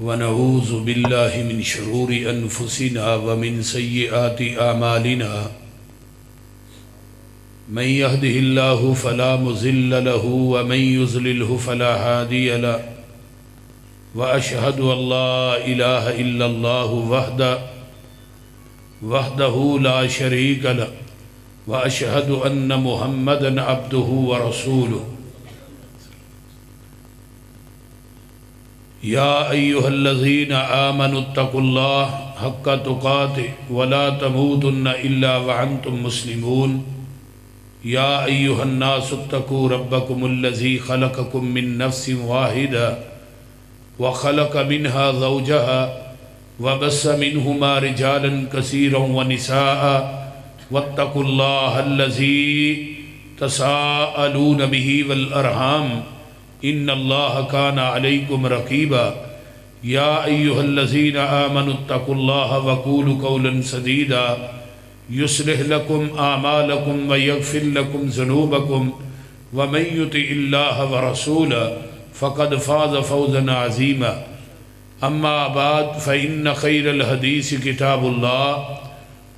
ونعوذ باللہ من شرور انفسنا ومن سیئات اعمالنا من يهده الله فلا مضل له ومن يضلله فلا هادي له واشهد ان لا اله الا الله وحده لا شريك له واشهد ان محمدا عبده ورسوله یا ایہا الذین آمنوا اتقوا اللہ حق تقاته ولا تموتن الا وانتم مسلمون یا ایہا الناس اتقوا ربکم الذی خلقکم من نفس واحدہ وخلق منها زوجها وبث منہما رجالا کثیرا ونساء واتقوا اللہ الذی تساءلون به والارحام ان اللہ کان علیکم رقیبا یا ایہا الذین آمنوا اتقوا اللہ وقولوا قولا سدیدا یصلح لکم اعمالکم ویغفر لکم ذنوبکم ومن یطع اللہ ورسولہ فقد فاز فوزا عظیما اما بعد فإن خیر الحدیث کتاب اللہ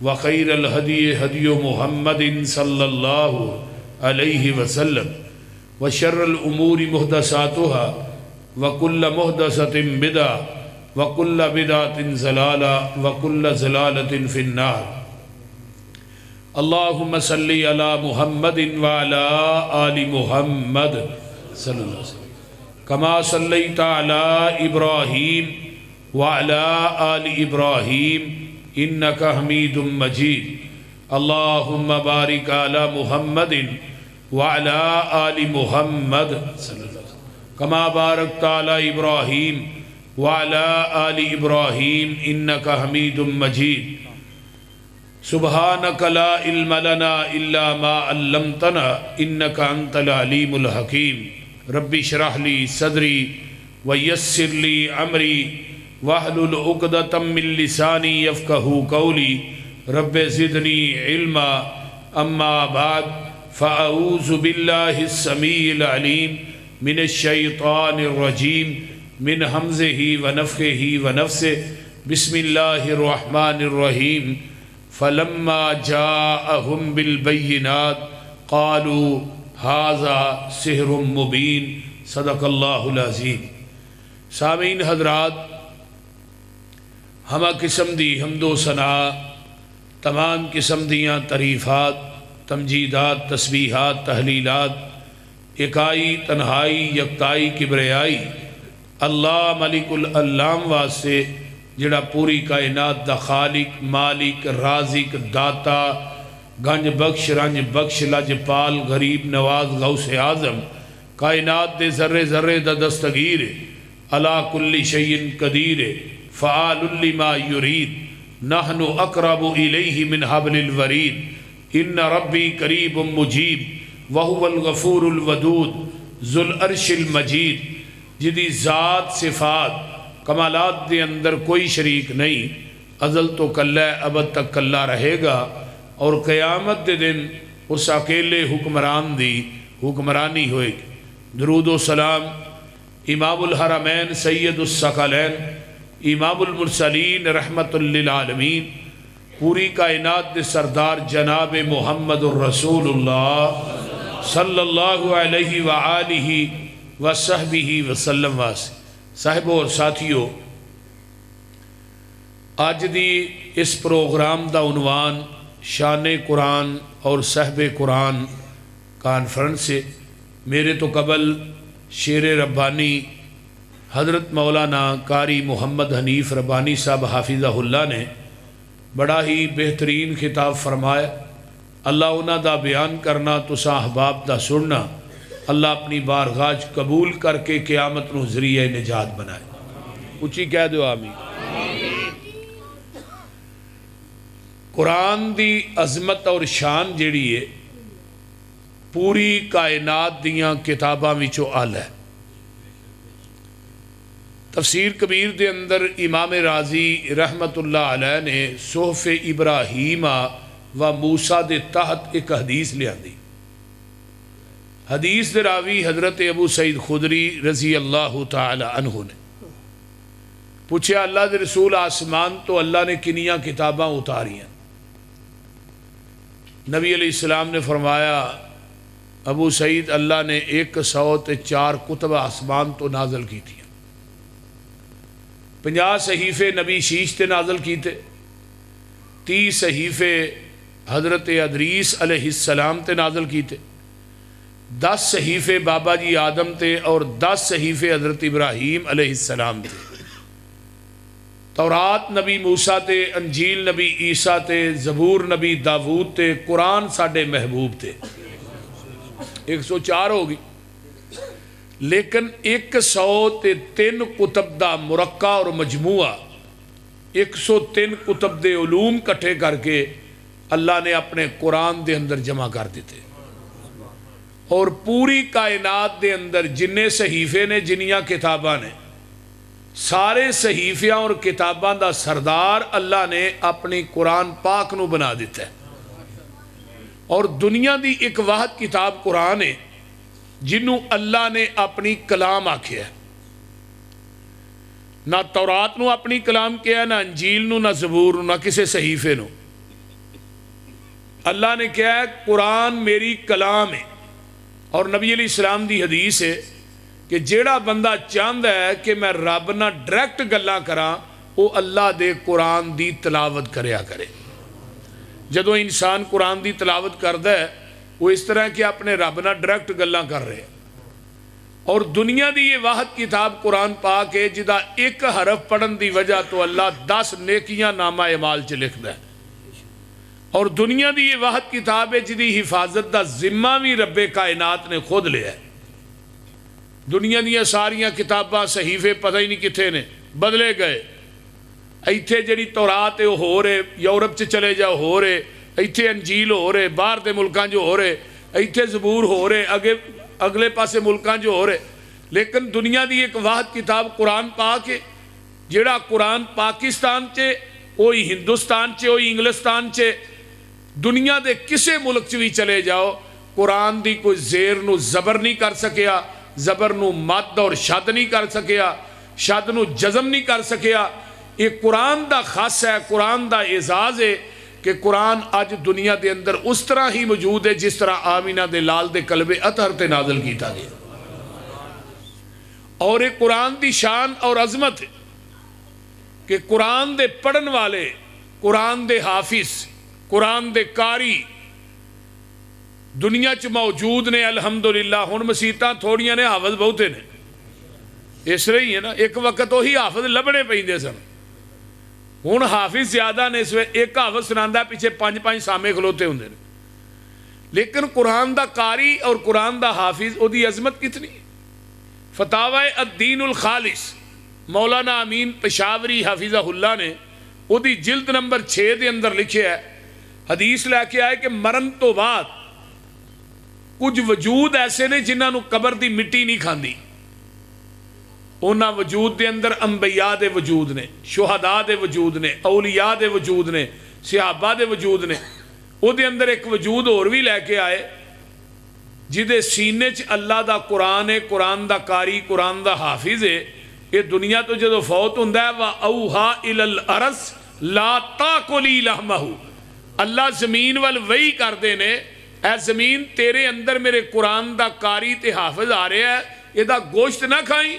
وخیر الہدی ہدی محمد صلی اللہ علیہ وسلم وشر الامور محدثاتها وكل محدثة بدعة وكل بدعة ضلالة وكل ضلالة في النار اللهم صل على محمد وعلى آل محمد صلی اللہ علیہ وسلم كما صليت على إبراهيم وعلى آل إبراهيم إنك حميد مجيد اللهم بارك على محمد وعلى آل محمد صلی اللہ علیہ وسلم كما باركت على إبراهيم وعلى آل إبراهيم إنك حميد مجيد سبحانك لا علم لنا إلا ما علمتنا إنك أنت العليم الحكيم رب اشرح لي صدري ويسر لي أمري واحلل عقدة من لساني يفقهوا قولي رب زدني علما أما بعد فأعوذ بالله السميع العليم من الشيطان الرجيم من همزه ونفخه ونفسه بسم الله الرحمن الرحيم فلما جاءهم بالبينات قالوا هذا سحر مبين صدق الله العظيم سامعین حضرات ہمہ قسم دی حمد و ثنا تمام قسم دیاں تعریفات تمجیدات تسبیحات تحلیلات اکائی تنہائی یکتائی کبریائی اللہ ملک العلام واسطے جڑا پوری کائنات دا خالق مالک رازق داتا گنج بخش رنج بخش لج پال غریب نواز غوث اعظم کائنات دے ذرے ذرے دا دستگیر علا کل شیء قدیر فعال لما یرید نحن اقرب الیہ من حبل الورید ان ربی قریب مجیب وہو الغفور الودود ذو العرش المجید جدی ذات صفات کمالات دے اندر کوئی شریک نہیں ازل تو کلہ ابد تک کلہ رہے گا اور قیامت دے دن اس اکیلے حکمران دی حکمرانی ہوئے گی درود و سلام امام الحرمین سید الثقلین امام المرسلین رحمت للعالمین پوری کائنات دے سردار جناب محمد الرسول اللہ صلی اللہ علیہ وآلہ وصحبہ وسلم واسے صاحبوں اور ساتھیوں آج دی اس پروگرام دا عنوان شان قرآن اور صحب قرآن کانفرنس سے میرے تو قبل شیر ربانی حضرت مولانا قاری محمد حنیف ربانی صاحب حافظہ اللہ نے بڑا ہی بہترین خطاب فرمایا اللہ انہاں دا بیان کرنا تساں احباب دا سننا اللہ اپنی بارگاہ قبول کر کے قیامت نو ذریعہ نجات بنائے اچھی کہہ دو آمین قرآن دی عظمت اور شان جڑی ہے پوری کائنات دیاں کتاباں وچوں اعلی ہے تفسیر کبیر دے اندر امام رازی رحمت اللہ علیہ نے صحف ابراہیم و موسیٰ دے تحت ایک حدیث لے آندی حدیث دے راوی حضرت ابو سعید خدری رضی اللہ تعالی عنہ نے پوچھا اللہ دے رسول آسمان تو اللہ نے کنیاں کتاباں اتاری ہیں؟ نبی علیہ السلام نے فرمایا ابو سعید اللہ نے 104 کتب آسمان تو نازل کی تھی، 50 صحیفے نبی شیش تے نازل کی تھے، 30 صحیفے حضرت ادریس علیہ السلام تے نازل کی تھے، 10 صحیفے بابا جی آدم تے اور 10 صحیفے حضرت ابراہیم علیہ السلام تے، تورات نبی موسیٰ تے، انجیل نبی عیسیٰ تے، زبور نبی داود تے، قرآن ساڈے محبوب تے، 104 ہوگی۔ لیکن 103 کتب دا مرقع اور مجموعہ 103 کتب دے علوم کٹھے کر کے اللہ نے اپنے قرآن دے اندر جمع کر دیتے، اور پوری کائنات دے اندر جننے صحیفے نے جنیاں کتاباں نے سارے صحیفیاں اور کتاباں دا سردار اللہ نے اپنی قرآن پاک نو بنا دیتا ہے، اور دنیا دی ایک واحد کتاب قرآن ہے جنہوں اللہ نے اپنی کلام آکھیا ہے، نہ تورات نو اپنی کلام کیا ہے، نہ انجیل نو، نہ زبور نو، نہ کسے صحیفے نو۔ اللہ نے کیا ہے قرآن میری کلام ہے، اور نبی علیہ السلام دی حدیث ہے کہ جیڑا بندہ چاہتا ہے کہ میں رب نہ ڈائریکٹ گلاں کراں وہ اللہ دے قرآن دی تلاوت کریا کرے۔ جدو انسان قرآن دی تلاوت کرتا ہے وہ اس طرح کہ اپنے رب نہ ڈائریکٹ گلاں کر رہے ہیں، اور دنیا دی یہ واحد کتاب قرآن پاک ہے جدا ایک حرف پڑھن دی وجہ تو اللہ 10 نیکیاں نامہ اعمال چ لکھدا ہے، اور دنیا دی یہ واحد کتاب ہے جدی حفاظت دا ذمہ بھی رب کائنات نے خود لیا ہے۔ دنیا دیا ساریاں کتاباں صحیفے پتہ ہی نہیں کتھے نے بدلے گئے، ایتھے جڑی تورات ہے وہ ہو رہے، یورپ چ چلے جاؤ ہو رہے، ایتھے انجیل ہو رہے باہر دے ملکاں جو ہو رہے، ایتھے زبور ہو رہے اگلے پاسے ملکاں جو ہو رہے، لیکن دنیا دی ایک واحد کتاب قرآن پاک ہے، جڑا قرآن پاکستان چے وہی ہندوستان چے وہی انگلستان چے، دنیا دے کسے ملک چ بھی چلے جاؤ قرآن دی کوئی زیر نو زبر نہیں کر سکیا، زبر نو مد اور شد نہیں کر سکیا، شد نو جزم نہیں کر سکیا۔ یہ قرآن دا خاص ہے، قرآن دا اعزاز ہے کہ قرآن آج دنیا دے اندر اس طرح ہی موجود ہے جس طرح آمینہ دے لال دے قلب اطہر تے نازل کیتا گیا، اور یہ قرآن دی شان اور عظمت ہے کہ قرآن دے پڑھن والے، قرآن دے حافظ، قرآن دے قاری دنیا چ موجود نے الحمدللہ۔ ہن مسیتاں تھوڑیاں نے حافظ بہتے نے، اس رہی ہے نا، ایک وقت وہی حافظ لبنے پیندے سن، ہن حافظ زیادہ نے، اس وقت ایک حافظ سناندا پیچھے 5 سامے کھلوتے ہوندے نے، لیکن قرآن دا قاری اور قرآن دا حافظ او دی عظمت کتنی۔ فتاوی الدین الخالص مولانا امین پشاوری حافظہ اللہ نے او دی جلد نمبر 6 دے اندر لکھے ہے، حدیث لے کے آئے کہ مرن تو بعد کچھ وجود ایسے نے جنہاں نو قبر دی مٹی نہیں کھاندی، اونا وجود دے اندر انبیاء دے وجود نے، شہداء دے وجود نے، اولیاء دے وجود نے، صحابہ دے وجود نے، او دے اندر ایک وجود اور بھی لے کے آئے جدے سینے چ اللہ دا قرآن ہے، قرآن دا قاری، قرآن دا حافظ ہے۔ یہ دنیا تو جدو فوت ہوندا ہے وَأَوْحَا إِلَى الْأَرْضِ لَا تَأْكُلِي لَحْمَهُ، اللہ زمین وال وحی کر دے نے، اے زمین تیرے اندر میرے قرآن دا قاری تے حافظ آ رہے ہیں، یہ دا گوشت نہ کھائیں،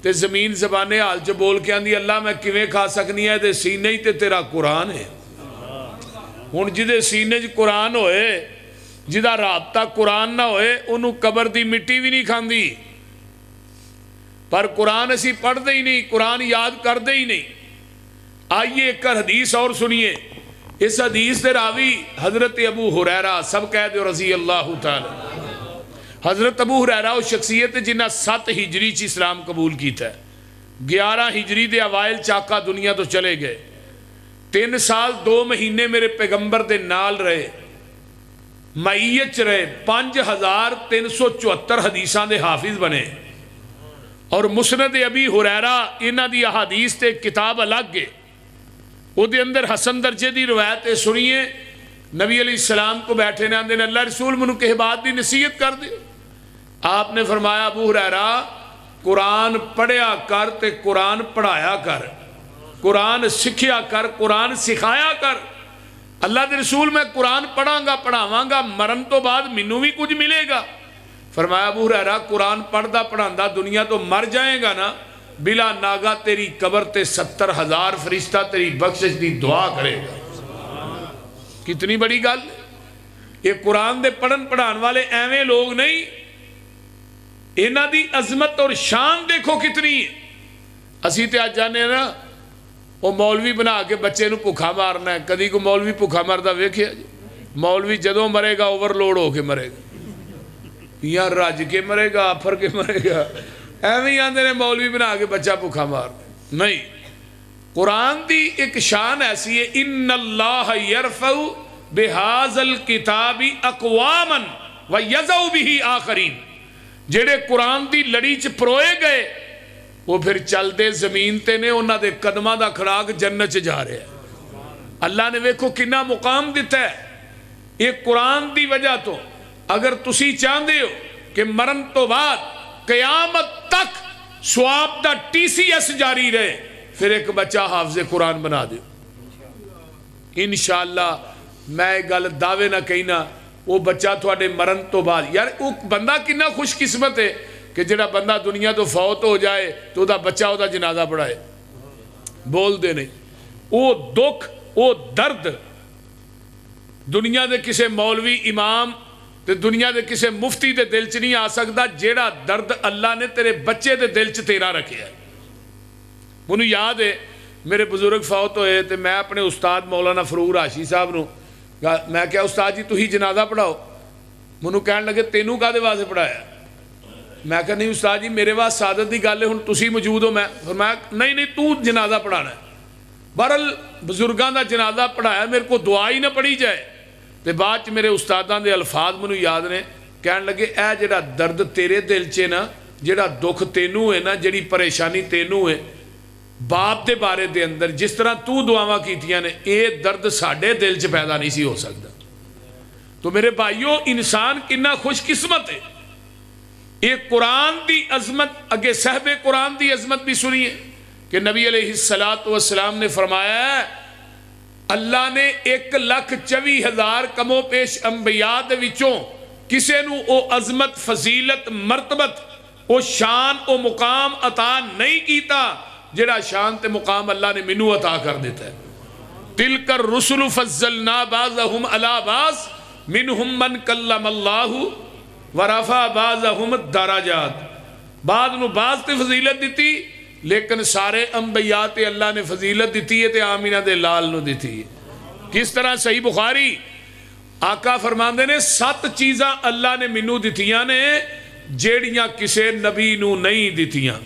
تے زمین زبانے حال چ بول کے آندی اللہ میں کیویں کھا سکنی ہے، تے سینے ہی تے تیرا قرآن ہے۔ ہن جدے سینے چ قرآن ہوئے، جدا رابطہ قرآن نہ ہوئے، انہوں قبر دی مٹی بھی نہیں کھاندی، پر قرآن اسی پڑھ دے ہی نہیں، قرآن یاد کر دے ہی نہیں۔ آئیے ایک حدیث اور سنیے، اس حدیث دے راوی حضرت ابو ہریرہ، سب کہہ دے رضی اللہ تعالی۔ حضرت ابو ہریرہ وہ شخصیت جنہ 7 ہجری چ اسلام قبول کیتا ہے، 11 ہجری دے اوائل چاکا دنیا تو چلے گئے، 3 سال 2 مہینے میرے پیغمبر دے نال رہے، معیت رہے، 5374 حدیثاں دے حافظ بنے، اور مسند ابی ہریرہ انہاں دی احادیث تے کتاب الگ ہے، وہ دے اندر حسن درجے دی روایت سنیے، نبی علیہ السلام کو بیٹھے نے آندے نے اللہ رسول منو کہ بات دی نصیحت کر دے۔ آپ نے فرمایا ابو ہریرہ قرآن پڑھیا کر تے قرآن پڑھایا کر، قرآن سکھیا کر، قرآن سکھایا کر۔ اللہ دے رسول میں قرآن پڑھاں گا پڑھاواں گا، مرن تو بعد مینوں بھی کچھ ملے گا۔ فرمایا ابو ہریرہ قرآن پڑھدا پڑھاندا دنیا تو مر جائے گا نا، بلا ناگا تیری قبر تے 70,000 فرشتہ تیری بخشش دی دعا کرے گا۔ کتنی بڑی گل! یہ قرآن دے پڑھن پڑھان والے ایویں لوگ نہیں، انہاں دی عظمت اور شان دیکھو کتنی ہے۔ اسی تے آج جانے نا وہ مولوی بنا کے بچے نو بھوکھا مارنا ہے، کدی کو مولوی بھوکھا ماردا ویکھیا جی؟ مولوی جدوں مرے گا اوور لوڈ ہو کے مرے گا، یا رج کے مرے گا، آفر کے مرے گا، ایویں آندے نے مولوی بنا کے بچہ بھوکھا مارنا نہیں۔ قرآن دی ایک شان ایسی ہے، ان اللہ یرفع بہذا الکتاب اقواما ویضع بہ آخرین، جڑے قرآن دی لڑی چ پروئے گئے وہ پھر چل دے زمین تے نے، انہاں دے قدمہ دا کھڑاک جنت چ جا رہے ہیں۔ اللہ نے ویکھو کنا مقام دیتا ہے یہ قرآن دی وجہ تو۔ اگر تسی چاہندے ہو کہ مرن تو بعد قیامت تک ثواب دا TCS جاری رہے، پھر ایک بچہ حافظ قرآن بنا دیو انشاءاللہ۔ میں گل دعوے نہ کہنا، وہ بچہ تھوڑے مرن تو بعد، یار وہ بندہ کنا خوش قسمت ہے کہ جڑا بندہ دنیا تو فوت ہو جائے تو دا بچہ دا جنازہ پڑھائے، بول دے نہیں۔ وہ دکھ وہ درد دنیا دے کسے مولوی امام تے دنیا دے کسے مفتی دے دل چ نہیں آ سکتا، جیڑا درد اللہ نے تیرے بچے دے دل چ تیرا رکھے ہے۔ مجھے یاد ہے میرے بزرگ فوت ہوئے تے میں اپنے استاد مولانا فروغ راشی صاحب نو میں کہا استاد جی تھی جنازہ پڑھاؤ، منو کہنے لگے تینوں کہدے واسطے پڑھایا؟ میں کہا نہیں استاد جی میرے واسطے سعادت دی گل ہے، ہن تسی موجود ہو، میں فرمایا نہیں تو جنازہ پڑھانا ہے۔ بہرحال بزرگاں دا جنازہ پڑھایا، میرے کو دعا ہی نہ پڑھی جائے تے بعد چ میرے استاداں دے الفاظ منو یاد نے، کہنے لگے اے جڑا درد تیرے دل چ نا، جڑا دکھ تینوں ہے نا، جڑی پریشانی تینوں ہے باپ دے بارے دے اندر، جس طرح تو دعاواں کیتیاں نے، اے درد ساڈے دل چ پیدا نہیں سی ہو سکتا۔ تو میرے بھائیو انسان کنا خوش قسمت ہے۔ ایک قرآن دی عظمت، اگے صحب قرآن دی عظمت بھی سنیے کہ نبی علیہ السلام نے فرمایا ہے اللہ نے 1,24,000 کمو پیش انبیاء دے وچوں کسے نو او عظمت فضیلت مرتبت او شان او مقام عطا نہیں کیتا جڑا شان تے مقام اللہ نے منو عطا کر دیتا ہے۔ تلک الرسل فضلنا بعضهم علی بعض منہم من کلم اللہ ورفع بعضهم الدرجات، بعض نو بعض تے فضیلت دیتی لیکن سارے انبیاء تے اللہ نے فضیلت دیتی ہے تے آمینہ دے لال نو دیتی ہے۔ کس طرح؟ صحیح بخاری آقا فرماندے نے 7 چیزاں اللہ نے منو دیتیاں نے جیڑیاں کسے نبی نو نہیں دیتیاں۔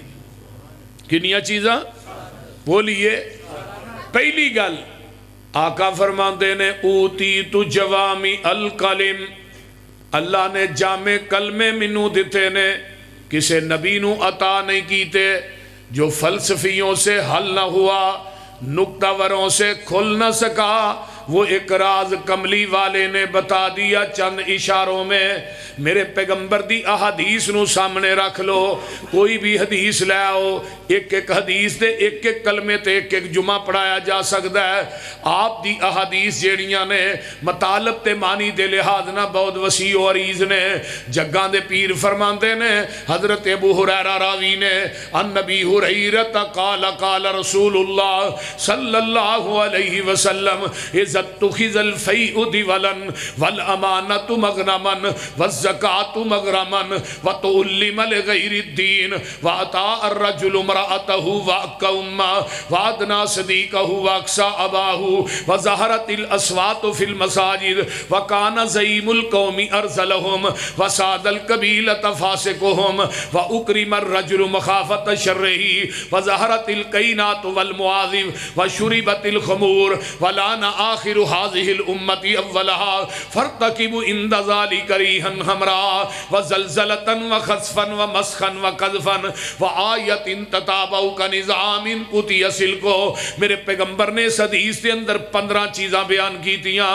کنیاں چیزاں بولیے؟ پہلی گل آقا فرماندے نے اوتیت جوامی الکلم، اللہ نے جامع کلمے منو دیتے نے، کسے نبی نو عطا نہیں کیتے، جو فلسفیوں سے حل نہ ہوا، نکتہ وروں سے کھل نہ سکا، وہ ایک راز کملی والے نے بتا دیا چند اشاروں میں۔ میرے پیغمبر دی احادیث نو سامنے رکھ لو، کوئی بھی حدیث لے آؤ، ایک ایک حدیث دے ایک ایک کلمے تے ایک ایک جمعہ پڑھایا جا سکتا ہے۔ آپ دی احادیث جیڑیاں نے مطالب تے معنی دے لحاظ نہ بہت وسیع و عریض نے۔ جگاں دے پیر فرماندے نے، حضرت ابو ہریرہ راوی نے، ان نبی ہریرہ قال قال رسول اللہ صلی اللہ علیہ وسلم عزت تخذ الفیء دیولن والامانت مغنمن والزکاة مغرمن وتعلم لغیر الدین وعطاء الرجل امرأته وأك أمه وأدنى صديقه وأقصى أباه وظهرت الأصوات في المساجد وكان زعيم القوم أرذلهم وساد القبيلة فاسقهم وأكرم الرجل مخافة شره وظهرت الكينات والمعاذب وشربت الخمور ولان آخر هذه الأمة أولها فارتكبوا عند ذلك ريحا حمراء وزلزلة وخسفا ومسخا وقذفا وآية تتابعوا كنظام قطع سلكو۔ میرے پیغمبر نے اس حدیث کے اندر 15 چیزاں بیان کی تیاں۔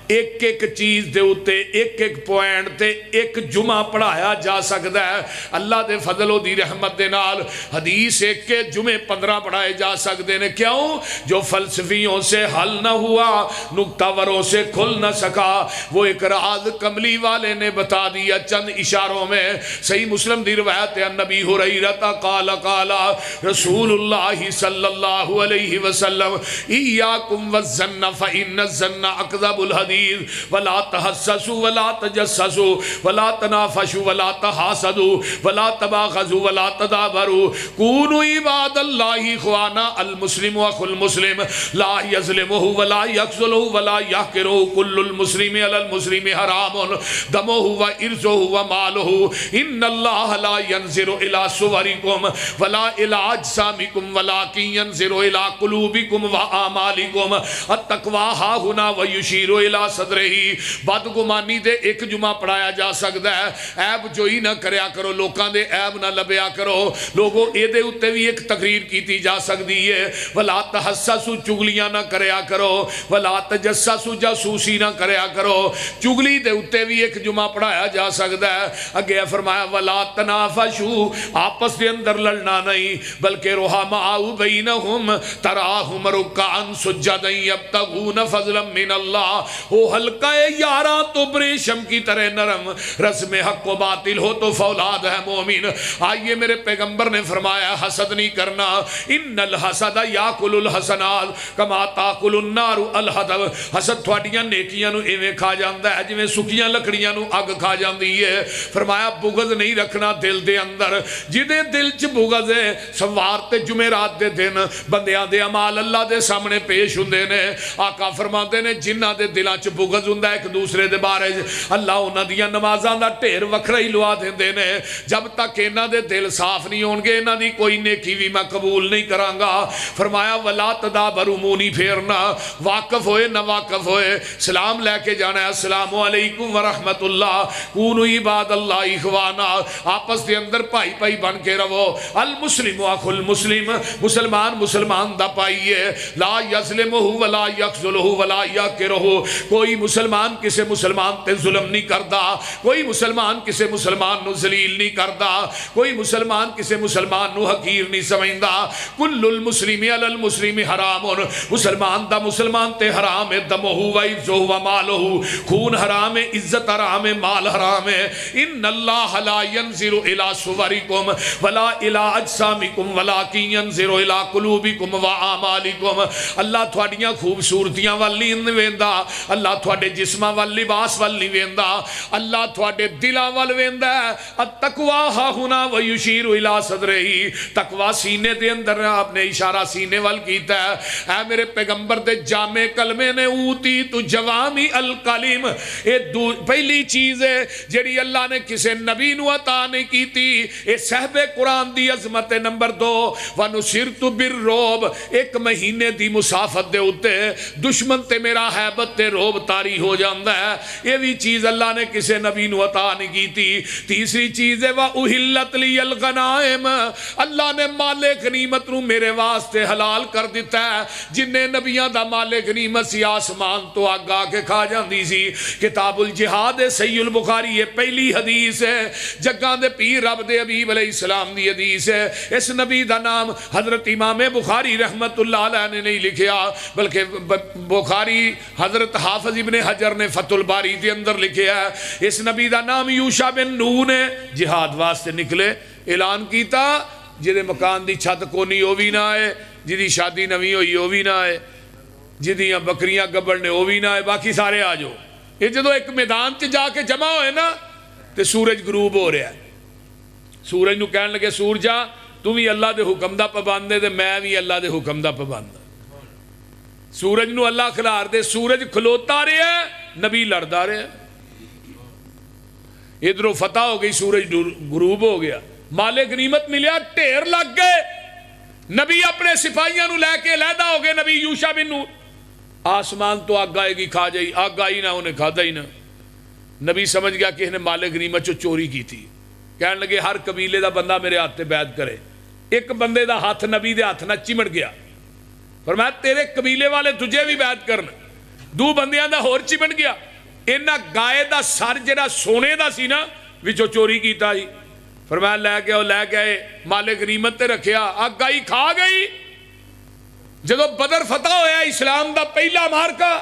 ایک ایک چیز دے اتے ایک ایک پوائنٹ تے ایک جمعہ پڑھایا جا سکتا ہے اللہ دے فضل و دی رحمت دے نال حدیث ایک کے جمعے 15 پڑھائے جا سکتے ہیں کیوں جو فلسفیوں سے حل نہ ہوا نکتہ وروں سے کھل نہ سکا وہ ایک راز کملی والے نے بتا دیا چند اشاروں میں صحیح مسلم دی روایت ہے نبی ہریرہ قال قال رسول اللہ صلی اللہ علیہ وسلم ایاکم والظن فإن الظن اکذب الحدیث ولا تحسسوا ولا تجسسوا ولا تنافسوا ولا تحاسدوا ولا تباغضوا ولا تدابروا کونوا عباد اللہ اخوانا المسلم اخو المسلم لا یظلمہ ولا یخذلہ ولا یحقرہ کل المسلم علی المسلم حرام دمہ وعرضہ ومالہ ان اللہ لا ينظر الى صورکم ولا الى اجسامکم ولکن ينظر الى قلوبکم واعمالکم التقوی ہا ہنا ویشیر الى صدرہ بدگمانی دے ایک جمعہ پڑھایا جا سکتا ہے عیب جوئی نہ کریا کرو لوکاں دے عیب نہ لبیا کرو لوگوں اے دے اتے بھی ایک تقریر کیتی جا سکتی ہے ولا تحسسوا چگلیاں نہ کریا کرو ولا تجسسوا جاسوسی نہ کریا کرو چگلی دے اتے بھی ایک جمعہ پڑھایا جا سکتا ہے اگے فرمایا ولا تنافسوا آپس دے اندر لڑنا نہیں بلکہ رحماء بینہم تراہم رکعا سجدا یبتغون فضلا من اللہ وہ حلقہ یاراں تو بریشم کی طرح نرم رسم حق و باطل ہو تو فولاد ہے مومن آئیے میرے پیغمبر نے فرمایا حسد نہیں کرنا ان الحسد یاکل الحسنات کما تاکل النار الحطب حسد تھوڑیاں نیکیاں نو ایویں کھا جاندا ہے جویں سکیاں لکڑیاں نو اگ کھا جاندی ہے فرمایا بغض نہیں رکھنا دل دے اندر جدے دل چ بغض ہے سوار تے جمعرات دے دن بندیاں دے اعمال اللہ دے سامنے پیش ہوندے نے آقا فرماندے نے جنہاں دے دلاں چ بغض ہوندا ایک دوسرے دے بارے اللہ انہاں دیاں نمازاں دا ڈھیر وکھرا ہی لوا دیندے نے جب تک انہاں دے دل صاف نہیں ہون گے انہاں دی کوئی نیکی بھی میں قبول نہیں کراں گا فرمایا ولا تدابروا منہ نہیں پھیرنا واقف ہوئے نہ واقف ہوئے سلام لے کے جانا ہے السلام علیکم ورحمت اللہ کونوا عباد اللہ اخوانا آپس دے اندر بھائی بھائی بن کے رہو المسلم اخو المسلم مسلمان مسلمان دا پائی ہے لا یظلمہ ولا یخذلہ ولا یحقرہ کوئی مسلمان کسے مسلمان تے ظلم نہیں کردا کوئی مسلمان کسے مسلمان نو ذلیل نہیں کردا کوئی مسلمان کسے مسلمان نو حقیر نہیں سمجھدا کل المسلم علی المسلم حرام مسلمان دا مسلمان تے حرام ہے دمہ و عرضہ و مالہ خون حرام ہے عزت حرام ہے مال حرام ہے ان اللہ لا ينظر الى صورکم ولا الى اجسامکم ولکن ينظر الى قلوبکم واعمالکم اللہ تھوڑیاں خوبصورتیاں وال نہیں ویندا اللہ تھوڑے جسماں وال لباس وال نہیں ویندا اللہ تھوڑے دلاں وال ویندا ہے التقوی ہا ہنا ویشیر الی صدرہ تقوی سینے دے اندر آپ نے اشارہ سینے وال کیتا ہے اے میرے پیغمبر دے جامع کلمے نے اوتی تو جوامی الکلم یہ پہلی چیز ہے جڑی اللہ نے کسے نبی نو عطا نہیں کیتی اے صحب قرآن دی عظمت نمبر 2 ونصرت بالرعب ایک مہینے دی مسافت دے اتے دشمن تے میرا حیبت تے روب طاری ہو جاندا ہے یہ بھی چیز اللہ نے کسے نبی نو عطا نہیں کیتی تیسری چیز ہے وَأُحِلَّتْ لِيَ الْغَنَائِمَ اللہ نے مال غنیمت نو میرے واسطے حلال کر دیتا ہے جنہیں نبیاں دا مال غنیمت سی آسمان تو آگا کے کھا جاندی سی کتاب الجہاد صحیح البخاری یہ پہلی حدیث ہے جگہ دے پیر رب دے حبیب علیہ السلام دی حدیث ہے اس نبی دا نام حضرت امام بخاری رحمت اللہ علیہ نے نہیں لکھیا بلکہ بخاری حضرت حافظ ابن حجر نے فتح الباری دے اندر لکھیا ہے اس نبی دا نام یوشع بن نون نے جہاد واسطے نکلے اعلان کیتا جدے مکان دی چھت کونی او بھی نہ آئے جدی شادی نوی ہوئی او بھی نہ آئے جدیاں بکریاں گبڑ نے او بھی نہ آئے باقی سارے آ جاؤ یہ جدو ایک میدان چ جا کے جمع ہوئے نا تے سورج غروب ہو رہا ہے سورج نو کہن لگے سورجا تو بھی اللہ دے حکم دا پابند ہے تے میں بھی اللہ دے حکم دا پابند ہاں سورج نو اللہ کھلار دے سورج کھلوتا رہا ہے نبی لڑدا رہا ہے ادھروں فتح ہو گئی سورج غروب ہو گیا مال غنیمت ملیا ٹھیر لگ گئے نبی اپنے سپاہیاں نو لے کے علیحدہ ہو گئے نبی یوشع بن نون آسمان تو آگ آئے گی کھا جائی آگ آئی نہ انہیں کھادا ہی نہ نبی سمجھ گیا کہ انہیں مال غنیمت چو چوری کی تھی کہنے لگے ہر قبیلے دا بندہ میرے ہاتھ تے بیعت کرے ایک بندے دا ہاتھ نبی دے ہاتھ نہ چمڑ گیا فرمایا تیرے قبیلے والے تجھے بھی بیعت کرنا دو بندیاں دا ہور چی بن گیا انہاں گائے دا سر جڑا سونے دا سی نا وچوں چوری کیتا ہی فرمایا لے گئے مال غنیمت تے رکھیا گائی کھا گئی جدو بدر فتح ہویا اسلام دا پہلا مارکا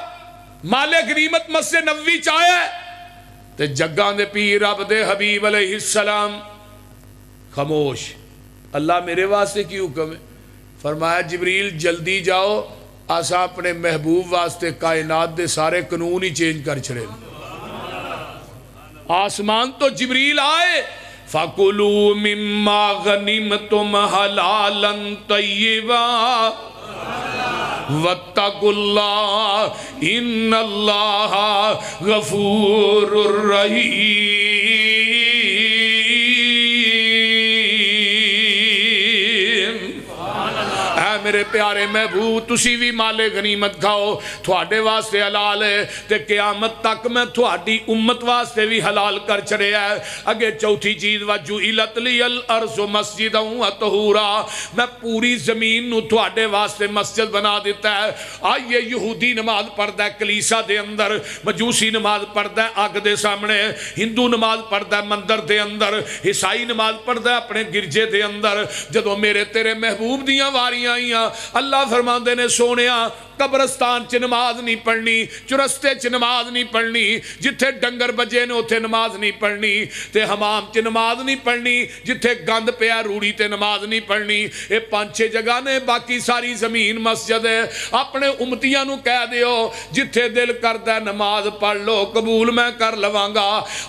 مال غنیمت مسجد نبوی چایا تے جگاں دے پیر رب دے حبیب علیہ السلام خاموش اللہ میرے واسطے کی حکم ہے فرمایا جبریل جلدی جاؤ آسا اپنے محبوب واسطے کائنات دے سارے قانون ہی چینج کر چھڑے آسمان تو جبریل آئے فَقُلُوا مِمَّا غَنِمْتُمْ حَلَالًا طَيِّبًا وَاتَّقُوا اللَّهَ إِنَّ اللَّهَ غَفُورٌ رَحِيمٌ میرے پیارے محبوب تسی بھی مال غنیمت کھاؤ تھوڑے واسطے حلال ہے تے قیامت تک میں تھوڑی امت واسطے بھی حلال کر چھڑے ہے اگے چوتھی چیز وَجُعِلَتْ لِيَ الْأَرْضُ مَسْجِدًا وَطَہُورًا میں پوری زمین نو تھوڑے واسطے مسجد بنا دیتا ہے آئیے یہودی نماز پڑھتا ہے کلیسا دے اندر مجوسی نماز پڑھتا ہے آگ دے سامنے ہندو نماز پڑھتا ہے مندر دے اندر عیسائی نماز پڑھتا ہے اپنے گرجے دے اندر جدو میرے تیرے محبوب دیاں واریاں آئیاں اللہ فرماندے نے سونیا قبرستان چ نماز نہیں پڑھنی چرستے چ نماز نہیں پڑھنی جتھے ڈنگر بجے نے اتھے نماز نہیں پڑھنی تے حمام چ نماز نہیں پڑھنی جتھے گند پیا روڑی تے نماز نہیں پڑھنی یہ 5-6 جگہ نے باقی ساری زمین مسجد ہے اپنے امتیاں نو کہہ دیو جتھے دل کردہ نماز پڑھ لو قبول میں کر لوانگا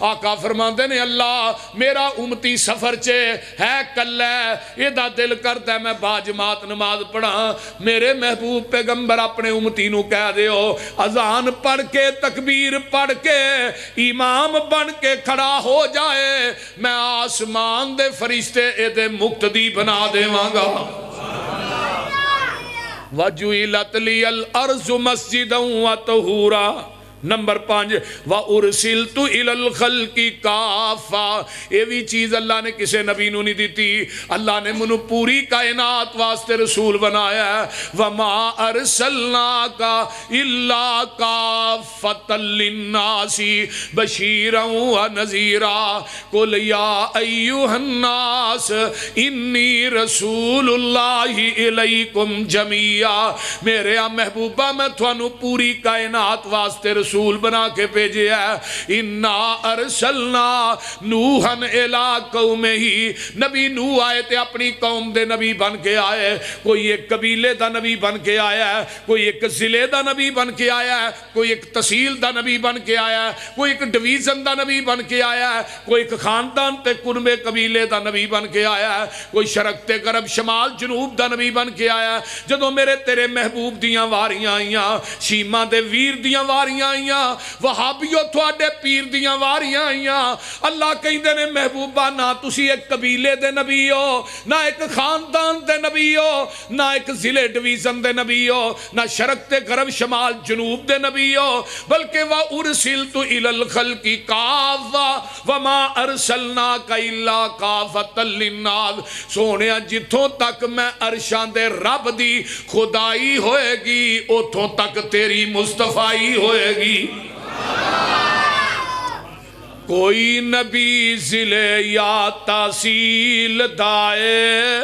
آقا فرماندے نے اللہ میرا امتی سفر چے ہے کل ہے یہ دا دل کردہ میں باجماعت نماز پڑھا میرے محبوب پیغمبر اپنے امتی نو کہہ دیو اذان پڑھ کے تکبیر پڑھ کے امام بن کے کھڑا ہو جائے میں آسمان دے فرشتے اے دے مقتدی بنا دے مانگا وَجُعِلَتْ لِيَ الْأَرْضُ مَسْجِدًا وَطَہُورًا نمبر 5 وَأُرْسِلْتُ إِلَى الْخَلْقِ كَافَّةً یہ بھی چیز اللہ نے کسے نبی نو نہیں دیتی اللہ نے منو پوری کائنات واسطے رسول بنایا ہے وَمَا أَرْسَلْنَاكَ إِلَّا كَافَّةً لِلنَّاسِ بَشِيرًا وَنَذِيرًا قُلْ يَا أَيُّهَا النَّاسُ إِنِّي رَسُولُ اللَّهِ إِلَيْكُمْ جَمِيعًا میرے محبوبہ میں تھانو پوری کائنات واسطے رسول بنا کے بھیجے ہے اِنَّا أَرْسَلْنَا نُوحًا إِلَىٰ قَوْمِهِ نبی نوح آئے تھے اپنی قوم دے نبی بن کے آئے کوئی ایک قبیلے دا نبی بن کے آیا ہے کوئی ایک ضلع دا نبی بن کے آیا ہے کوئی ایک تحصیل دا نبی بن کے آیا ہے کوئی ایک ڈویژن دا نبی بن کے آیا ہے کوئی ایک خاندان تے قربے قبیلے دا نبی بن کے آیا ہے کوئی شرق تے غرب شمال جنوب دا نبی بن کے آیا ہے جدو میرے تیرے محبوب دیاں واریاں آئیاں شیمہ دے ویر دیاں واریاں آئیاں وہابیو تھوڑے پیر دیاں واریاں آئیاں اللہ کہیں دے نے محبوبہ نہ تسی ایک قبیلے دے نبی ہو نہ ایک خاندان دے نبی ہو نہ ایک ضلع ڈویژن دے نبی ہو نہ شرق تے غرب شمال جنوب دے نبی ہو بلکہ وَأُرْسِلْتُ إِلَى الْخَلْقِ كَافَّةً وَمَا أَرْسَلْنَاكَ إِلَّا كَافَّةً لِلنَّاسِ سونیا جتھوں تک میں عرشاں دے رب دی خدائی ہوئے گی اتھوں تک تیری مصطفیٰ ہوئے گی کوئی نبی ضلع یا تحصیل دائے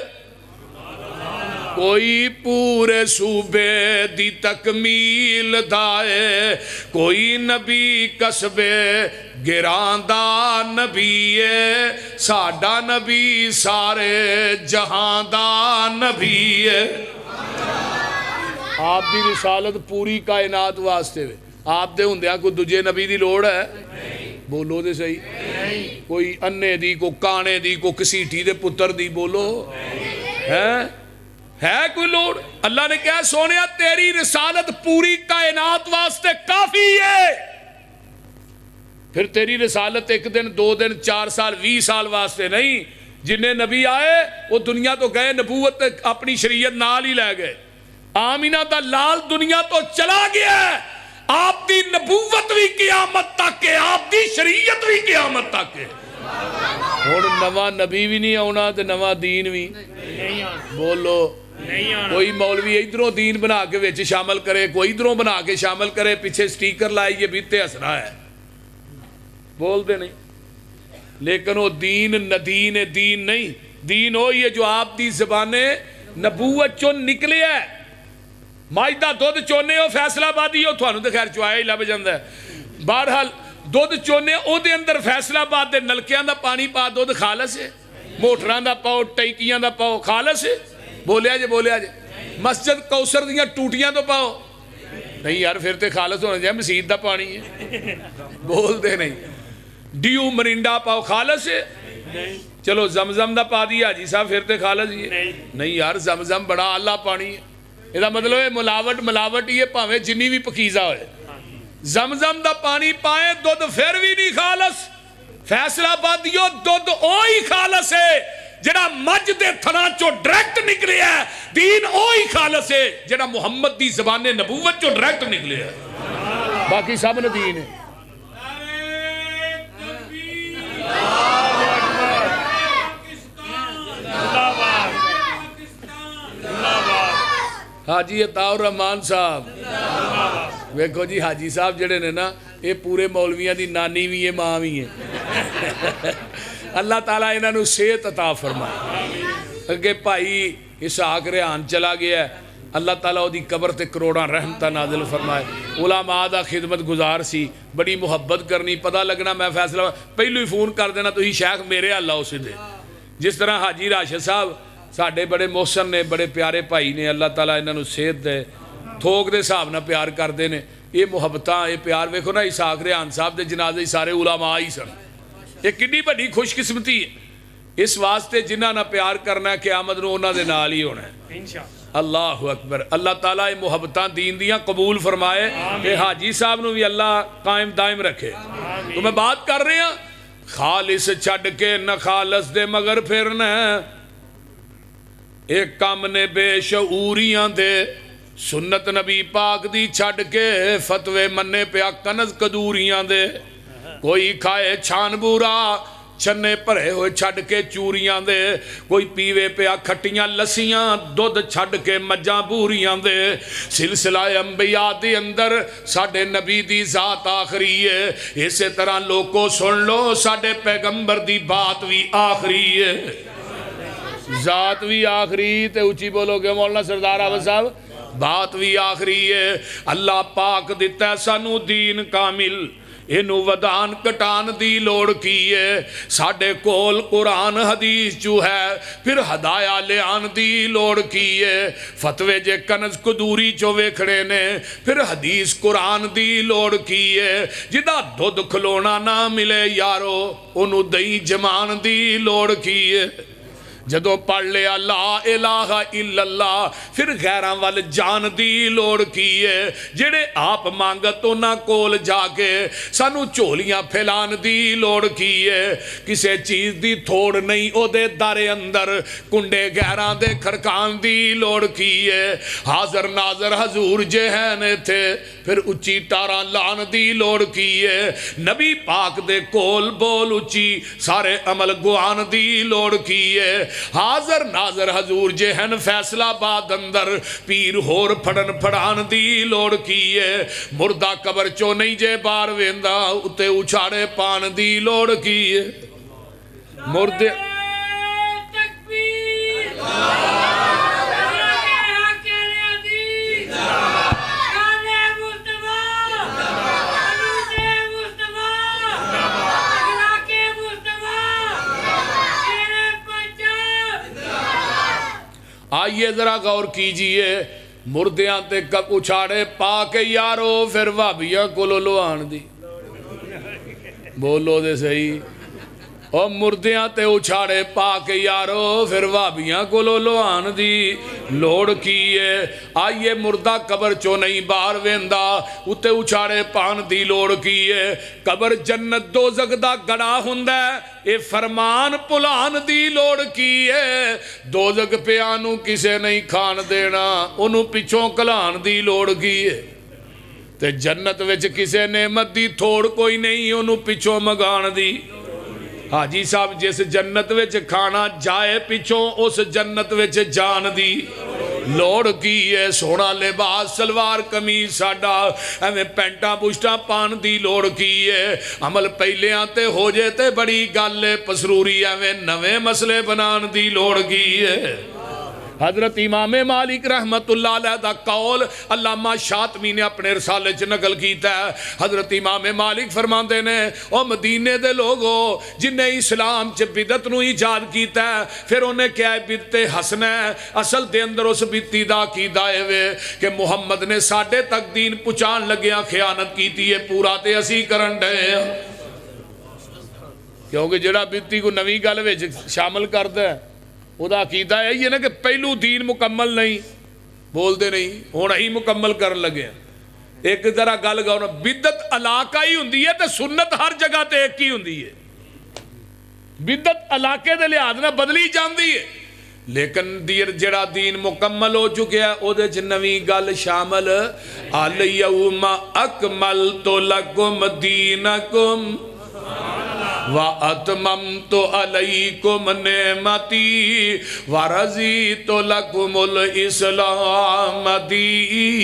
کوئی پورے صوبے دی تکمیل دائے کوئی نبی قصبے گراندہ نبی ہے ساڈا نبی سارے جہاندہ نبی ہے آپ دی رسالت پوری کائنات واسطے آپ دے ہوندیاں کوئی دجے نبی دی لوڑ ہے بولو دے صحیح کوئی انے دی کو کانے دی کو کسیٹھی دے پتر دی بولو ہے کوئی لوڑ اللہ نے کہا سونیا تیری رسالت پوری کائنات واسطے کافی ہے پھر تیری رسالت 1 دن 2 دن 4 سال 20 سال واسطے نہیں جنہیں نبی آئے وہ دنیا تو گئے نبوت اپنی شریعت نال ہی لے گئے آمینہ دا لال دنیا تو چلا گیا ہے آپ دی نبوت بھی قیامت تک ہے آپ دی شریعت بھی قیامت تک ہے اور نواں نبی بھی نہیں آنا تو نواں دین بھی بولو کوئی مولوی ادھروں دین بنا کے وچ شامل کرے، کوئی ادھروں بنا کے شامل کرے، پیچھے سٹیکر لائے یہ بیتے ہسنا ہے، بول دے نہیں. لیکن وہ دین ندین دین نہیں، دین ہوئی ہے جو آپ دی زبان نبوت چو نکلے ہے. ماجدہ دودھ چونے ہو فیصلہ آبادی ہو، تھوانوں تے خیر چوایا ہی لب جاندہ ہے. بہرحال دودھ چونے او دے اندر فیصلہ آباد دے نلکیاں دا پانی پا دودھ خالص ہے، موٹران دا پاؤ ٹیکیاں دا پاؤ خالص ہے. بولیا جے مسجد کوثر دیاں ٹوٹیاں تو پاؤ نہیں یار، پھر تے خالص ہونا چاہیے، مسجد دا پانی ہے. بول دے نہیں. ڈیو مرنڈا پاؤ خالص ہے. چلو زمزم دا پا دیا جی صاحب، پھر تے خالص ہی ہے. نہیں یار، زمزم بڑا اللہ پانی ہے. یہ مطلب ہے ملاوٹ یہ پاویں جنی بھی پکیزہ ہوئے. زمزم دا پانی پائیں دودھ پھر بھی نہیں خالص. فیصلہ آبادیو دودھ اوہی خالص ہے جڑا مجھ دے تھنا چو ڈریکٹ نکلے ہے. دین اوہی خالص ہے جڑا محمد دی زبان نبوت چو ڈریکٹ نکلے ہے. باقی سب نے دین ہے. حاجی عطا الرحمان صاحب ویکھو جی، حاجی صاحب جڑے نے نا یہ پورے مولویاں دی نانی بھی ہے، ماں بھی ہے. اللہ تعالیٰ انہاں نو صحت عطا فرمائے. اگے بھائی اسحاق ریحان چلا گیا ہے، اللہ تعالیٰ دی قبر تے کروڑاں رحمتہ نازل فرمائے. علماء دا خدمت گزار سی، بڑی محبت کرنی، پتہ لگنا میں فیصلہ پہلو ہی فون کر دینا تو ہی شیخ میرے اللہ اسے دے. جس طرح حاجی راشد صاحب ساڑھے بڑے محسن نے، بڑے پیارے بھائی نے، اللہ تعالیٰ انہوں نے صحت دے، تھوک دے صاحب نہ پیار کر دے نے. یہ محبتاں یہ پیار ویکھو نا، اسحاق ریحان صاحب دے جنازے سارے علماء ہی سن. یہ کتنی بڑی خوش قسمتی ہے. اس واسطے جنہ نہ پیار کرنا ہے قیامت نو انہاں دے نال ہی ہونا ہے. اللہ اکبر. اللہ تعالیٰ یہ محبتاں دین دیاں قبول فرمائے کہ حاجی صاحب نو بھی اللہ قائم دائم رکھے. تو میں بات کر رہے ہیں خالص چھڑ کے نہ خالص دے مگر پھرنا، ایک کام نے بے شعوریاں دے، سنت نبی پاک دی چھڑ کے فتوے مننے پیا کنز کدوریاں دے. کوئی کھائے چھان بورا چنے پرے ہوئے چھڑ کے چوریاں دے، کوئی پیوے پیا کھٹیاں لسیاں دودھ چھڑ کے مجاں بوریاں دے. سلسلہ انبیاء دی اندر ساڑھے نبی دی ذات آخری ہے. اسی طرح لوگوں سن لو ساڑھے پیغمبر دی بات بھی آخری ہے. ذات بھی آخری تے اچھی بولو گے مولانا سردار آباد صاحب، بات بھی آخری ہے. اللہ پاک دیتا ہے سانو دین کامل، انہوں ودان کٹان دی لوڑ کی ہے. ساڑھے کول قرآن حدیث جو ہے، پھر ہدایہ لیان دی لوڑ کی ہے. فتوے جے کنز کدوری جو ویکھڑے نے، پھر حدیث قرآن دی لوڑ کی ہے. جدا دودھ کھلونا نہ ملے یارو، انہوں دئی جمان دی لوڑ کی ہے. جدو پڑھ لیا لا الہ الا اللہ، پھر غیران وال جان دی لوڑ کی ہے. جڑے آپ مانگت نہ کول جا کے سانو چولیاں پھیلان دی لوڑ کی ہے. کسے چیز دی تھوڑ نہیں او دے دارے اندر، کنڈے غیران دے کھرکان دی لوڑ کی ہے. حاضر ناظر حضور جہین تھے، پھر اچھی ٹاران لان دی لوڑ کی ہے. نبی پاک دے کول بول اچھی سارے عمل گوان دی لوڑ کی ہے. حاضر ناظر حضور جہن فیصلہ باد اندر پیر ہور پھڑن پھڑان دی لوڑ کی ہے. مردہ قبر چو نہیں جے بار ویندہ اتے اچھاڑے پان دی لوڑ کی ہے. مردے آئیے ذرا غور کیجئے، مردیاں تے کب اچھاڑے پا کے یارو، پھر وابیاں کولو لوان دی. بولو دے صحیح. اور مردیاں تے اچھاڑے پا کے یارو، پھر وابیاں کولو لوان دی لوڑ کی ہے. آئیے مردہ قبر چو نہیں بار ویندہ اتے اچھاڑے پان دی لوڑ کی ہے. قبر جنت دوزخ دا گڑا ہندہ ہے، اے فرمان پلان دی لوڑ کی ہے. دوزخ پیانو کسے نہیں کھان دینا، انہوں پچھوں کلان دی لوڑ کی ہے. تے جنت وچ کسے نعمت دی تھوڑ کوئی نہیں، انہوں پچھوں مگان دی. حاجی صاحب جس جنت وچ کھانا جائے پچھوں اس جنت وچ جان دی لوڑ کی ہے سونا لباس سلوار قمیض ساڈا ایویں پینٹاں پشٹاں پان دی لوڑ کی ہے عمل پہلے آتے ہو جے تے بڑی گل ہے پسروری ایویں نویں مسئلے بنان دی لوڑ کی ہے حضرت امام مالک رحمت اللہ علیہ دا قول علامہ شاطبی نے اپنے رسالے چ نقل کیتا ہے حضرت امام مالک فرماندے نے او مدینے دے لوگو جن نے اسلام چ بدعت نو ایجاد کیتا ہے پھر انہیں کیا ہے بدعت حسنہ ہے اصل دے اندر اس بدعت دا عقیدہ ہے کہ محمد نے ساڈے تک دین پہنچان لگیاں خیانت کیتی ہے پورا تے اسی کرن ڈے کیونکہ جڑا بدعتی کو نویں گل وچ شامل کردا ہے وہ دا عقیدہ ہے یہ نا کہ پہلو دین مکمل نہیں بول دے نہیں ہونا ہی مکمل کرن لگے ہیں ایک ذرا گل گاؤنا بدعت علاقہ ہی ہوندی ہے تے سنت ہر جگہ تے ایک ہی ہوندی ہے بدعت علاقے دے لحاظ نہ بدلی جاندی ہے لیکن دیر جڑا دین مکمل ہو چکے ہے او دے جنوی گل شامل الیوم اکملت لکم دینکم وَأَتْمَمْتُ عَلَيْكُمْ نِعْمَتِي وَرَضِيتُ لَكُمُ الْإِسْلَامَ دِينًا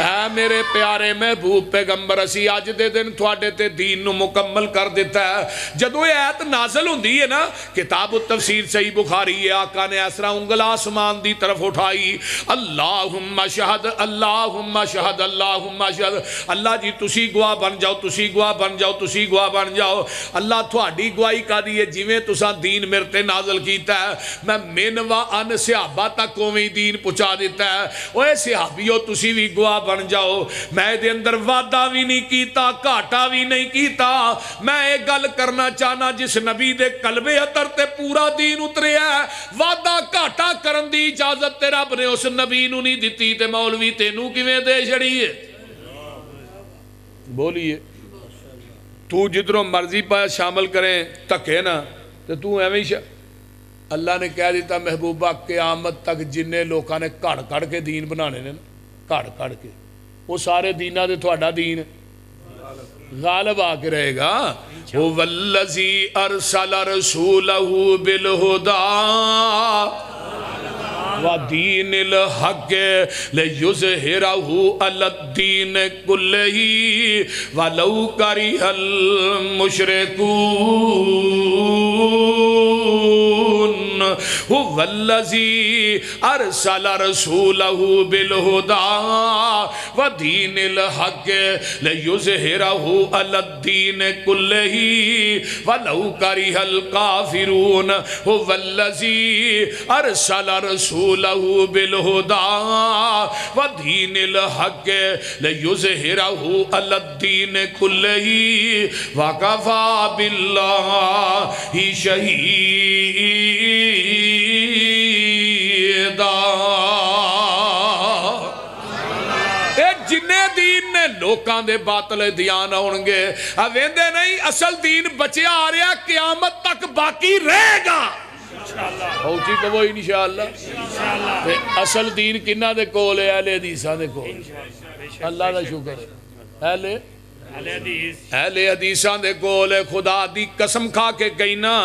اے میرے پیارے محبوب پیغمبر اسی آج دے دن تھوڑے تے دین نو مکمل کر دیتا ہے جدو یہ آیت نازل ہوندی ہے نا کتاب التفسیر صحیح بخاری ہے آقا نے اسرا انگل آسمان دی طرف اٹھائی اللہم شہد اللہم شہد اللہم شہد اللہ جی تسی گواہ بن جاؤ تسی گواہ بن جاؤ تسی گواہ بن جاؤ اللہ تھوڑی گواہی کا دیئے جویں تساں دین مرتے نازل کیتا ہے میں من و ان صحابہ تک کوئی دین پہنچا دیتا ہے اوے صحابیو تسی بھی گواہ بن جاؤ میں دے اندر وعدہ بھی نہیں کیتا گھاٹا بھی نہیں کیتا میں ایک گل کرنا چاہنا جس نبی دے قلب اطہر تے پورا دین اترے ہے وعدہ گھاٹا کرن دی اجازت تے رب نے اس نبی نو نہیں دیتی تے مولوی تینوں کیویں دے چھڑی ہے بولیے تو جدروں مرضی پایا شامل کریں تکے نا تو ایویں اللہ نے کہہ دیتا محبوبہ قیامت تک جننے لوکاں نے کڑ کڑ کے دین بنانے نے کڑ کڑ کے وہ سارے دینہ دے تھوڑا دین غالب آ کے رہے گا هُوَ الَّذِي أَرْسَلَ رَسُولَهُ بِالْهُدَىٰ وَدِينِ الْحَقِّ لِيُظْهِرَهُ عَلَى الدِّينِ كُلِّهِ وَلَوْ كَرِهَ الْمُشْرِكُونَ هُوَ الَّذِي أَرْسَلَ رَسُولَهُ بِالْهُدَىٰ وَدِينِ الْحَقِّ لِيُظْهِرَهُ عَلَى الدِّينِ كُلِّهِ وَلَوْ كَرِهَ الْكَافِرُونَ هُوَ الَّذِي أَرْسَلَ رَسُولَهُ بِالْهُدَىٰ وَدِينِ الْحَقِّ لِيُظْهِرَهُ عَلَى الدِّينِ كُلِّهِ وَكَفَىٰ بِاللَّهِ شَهِيدًا جنہیں دین نے لوکاں دے باطل دیان ہونگے اویندے نہیں اصل دین بچے آ رہا قیامت تک باقی رہے گا ہوچی تو وہ انشاءاللہ اصل دین کنہ دے کول ہے اہل حدیثاں دے کول اللہ دا شکر ہے اہل حدیثاں دے کول ہے خدا دی قسم کھا کے گئینا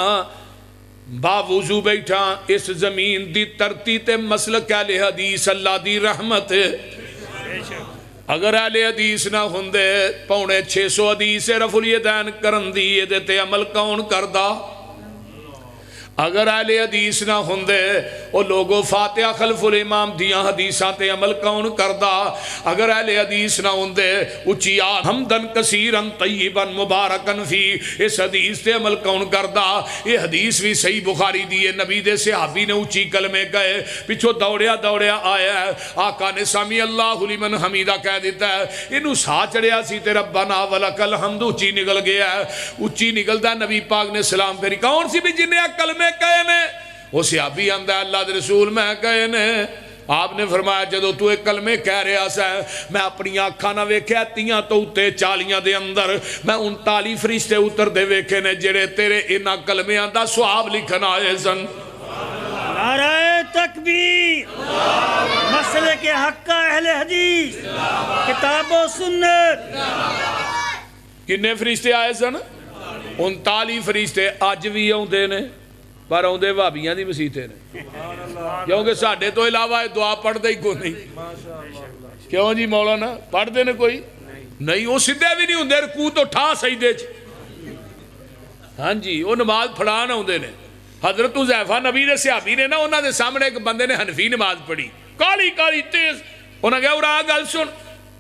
باوضو بیٹھا اس زمین دی ترتی تے مسلک اہل حدیث اللہ دی رحمت ہے اگر اہل حدیث نہ ہوندے پونے 600 حدیث رفع الیدین کرن دی دیتے عمل کون کردہ اگر اہل حدیث نہ ہوندے وہ لوگوں فاتحہ خلف الامام دیاں حدیثاں تے عمل کون کردہ اگر اہل حدیث نہ ہوندے اچیا حمدن کثیرن طیبن مبارکن فی اس حدیث تے عمل کون کردہ یہ حدیث بھی صحیح بخاری دیئے نبی دے صحابی نے اچھی کلمے گئے پچھو دوڑیا آیا ہے آقا نے سامی اللہ لمن حمیدہ کہہ دیتا ہے انہوں سا چڑیا سی تے ربنا ولکل حمد اچھی نکل گیا ہے اچھی نکل دا نبی پاک نے سلام پھری کون سی بھی جنہیں کلمے کہے نے وہ صحابی آندہ اللہ دے رسول میں کہے نے آپ نے فرمایا جدو تو ایک کلمے کہہ رہا سا میں اپنی آنکھاں نہ ویکھیا تیاں تو اتے چالیاں دے اندر میں 39 فرشتے اتر دے ویکھے نے جڑے تیرے انہاں کلمے آندہ سواب لکھن آئے سن نعرہ تکبیر مسئلے کے حق کا اہل حدیث کتاب و سنت کنے فرشتے آئے سن 39 فرشتے اج بھی آتے نے پر آدھے بھابیاں دی مسیطے نے کیونکہ ساڈے تو علاوہ دعا پڑھتے ہی کوئی نہیں کیوں جی مولانا پڑھتے نے کوئی نہیں وہ سیدھے بھی نہیں ہوندے رکوع تو ٹھا سجدے چ ہاں جی وہ نماز پڑھان آتے نے حضرت حذیفہ نبی دے صحابی نے نا انہاں دے سامنے ایک بندے نے حنفی نماز پڑھی کالی کالی تیز انہاں کہا اور گل سن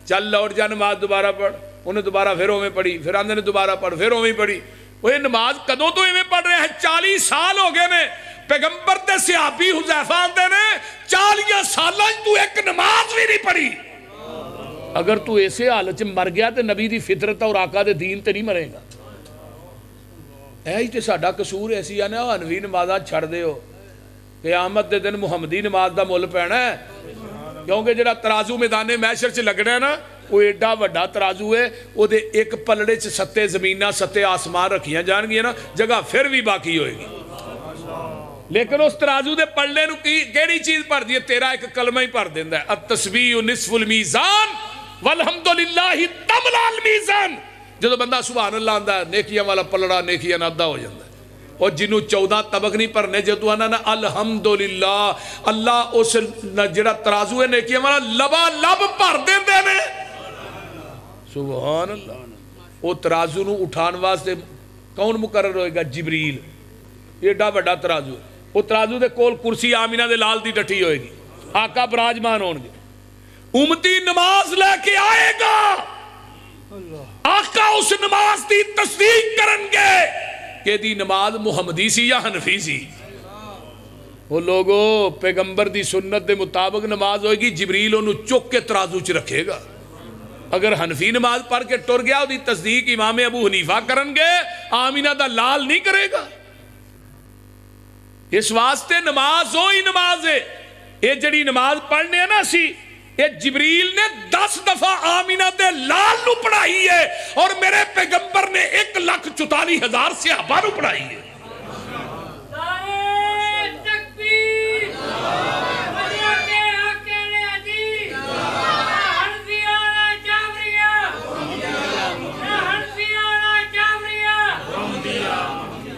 چل لوٹ جا نماز دوبارہ پڑھ انہیں دوبارہ پھر اویں پڑھی پھر آندے نے دوبارہ پڑھ پھر اویں پڑھی وہ یہ نماز کدوں تو ایویں پڑھ رہے ہیں 40 سال ہو گئے نے پیغمبر تے صحابی حذیفہ آندے نے 40 سالاں تو ایک نماز بھی نہیں پڑھی اگر تو ایسے حالت مر گیا تو نبی دی فطرت اور آقا دے دین تے نہیں مرے گا تے ساڈا قصور ایسی ہے نا حنفی نمازاں چھڑ دے ہو قیامت دے دن محمدی نماز دا مل پینا ہے کیونکہ جڑا ترازو میدان محشر چ لگنا ہے نا وہ ایڈا وڈا ترازو ہے وہ دے ایک پلڑے چ 7 زمیناں 7 آسمان رکھیاں جان گیا نا جگہ پھر بھی باقی ہوئے گی لیکن اس ترازو دے پلڑے نو کیڑی چیز پڑھ دی ہے تیرا ایک کلمہ ہی پڑھ دیندا ہے التسبیح نصف المیزان والحمدللہ تملا المیزان جدو بندہ سبحان اللہ آندہ ہے نیکیاں والا پلڑا نیکیاں نادہ ہو جاندہ ہے اور جنہوں 14 طبق نہیں پڑھنے جدو آنا نا الحمدللہ اللہ اس جڑا ترازو ہے نیکیاں والا لبا لب پڑھ دیں دینے سبحان اللہ وہ ترازو نو اٹھان واسطے کون مقرر ہوئے گا جبریل یہ ڈا بڑا ترازو ہے وہ ترازو دے کول کرسی آمینہ دے لال دی ڈٹی ہوئے گی آقا براجمان ہونگے امتی نماز لے کے آئے گا آقا اس نماز دی تصدیق کرنگے کہ دی نماز محمدی سی یا حنفی سی وہ لوگوں پیغمبر دی سنت دے مطابق نماز ہوئے گی جبریل انہوں چک کے ترازو چ رکھے گا اگر حنفی نماز پڑھ کے ٹر گیا دی تصدیق امام ابو حنیفہ کرنگے آمینہ دا لال نہیں کرے گا اس واسطے نماز ہوئی نماز ہے یہ جڑی نماز پڑھنے ہیں نا سی یہ جبریل نے 10 دفعہ آمینہ دے لال نو پڑھائی ہے اور میرے پیغمبر نے 1,44,000 صحابہ نو پڑھائی ہے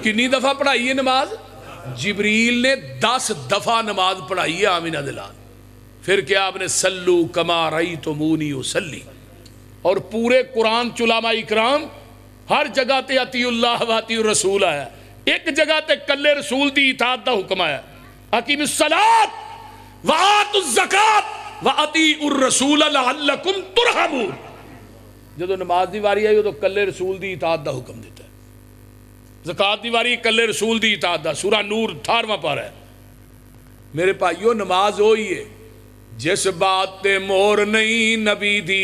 کنی دفعہ پڑھائی ہے نماز جبریل نے 10 دفعہ نماز پڑھائی ہے آمینہ دے لال پھر کیا آپ نے سلو کما رأیتمونی اسلی اور پورے قرآن علماء اکرام ہر جگہ تے اطیع اللہ و اطیع الرسول آیا ایک جگہ تے کلے رسول دی اطاعت دا حکم آیا اقیم الصلاۃ وآتوا الزکاۃ وأطیعوا الرسول لعلکم ترحمون جدو نماز دی واری آئی تو کلے رسول دی اطاعت دا حکم دیتا ہے زکاة دی واری کلے رسول دی اطاعت دا سورہ نور 18واں پارہ ہے میرے بھائیو نماز ہوئی ہے جس بات تے مور نہیں نبی دی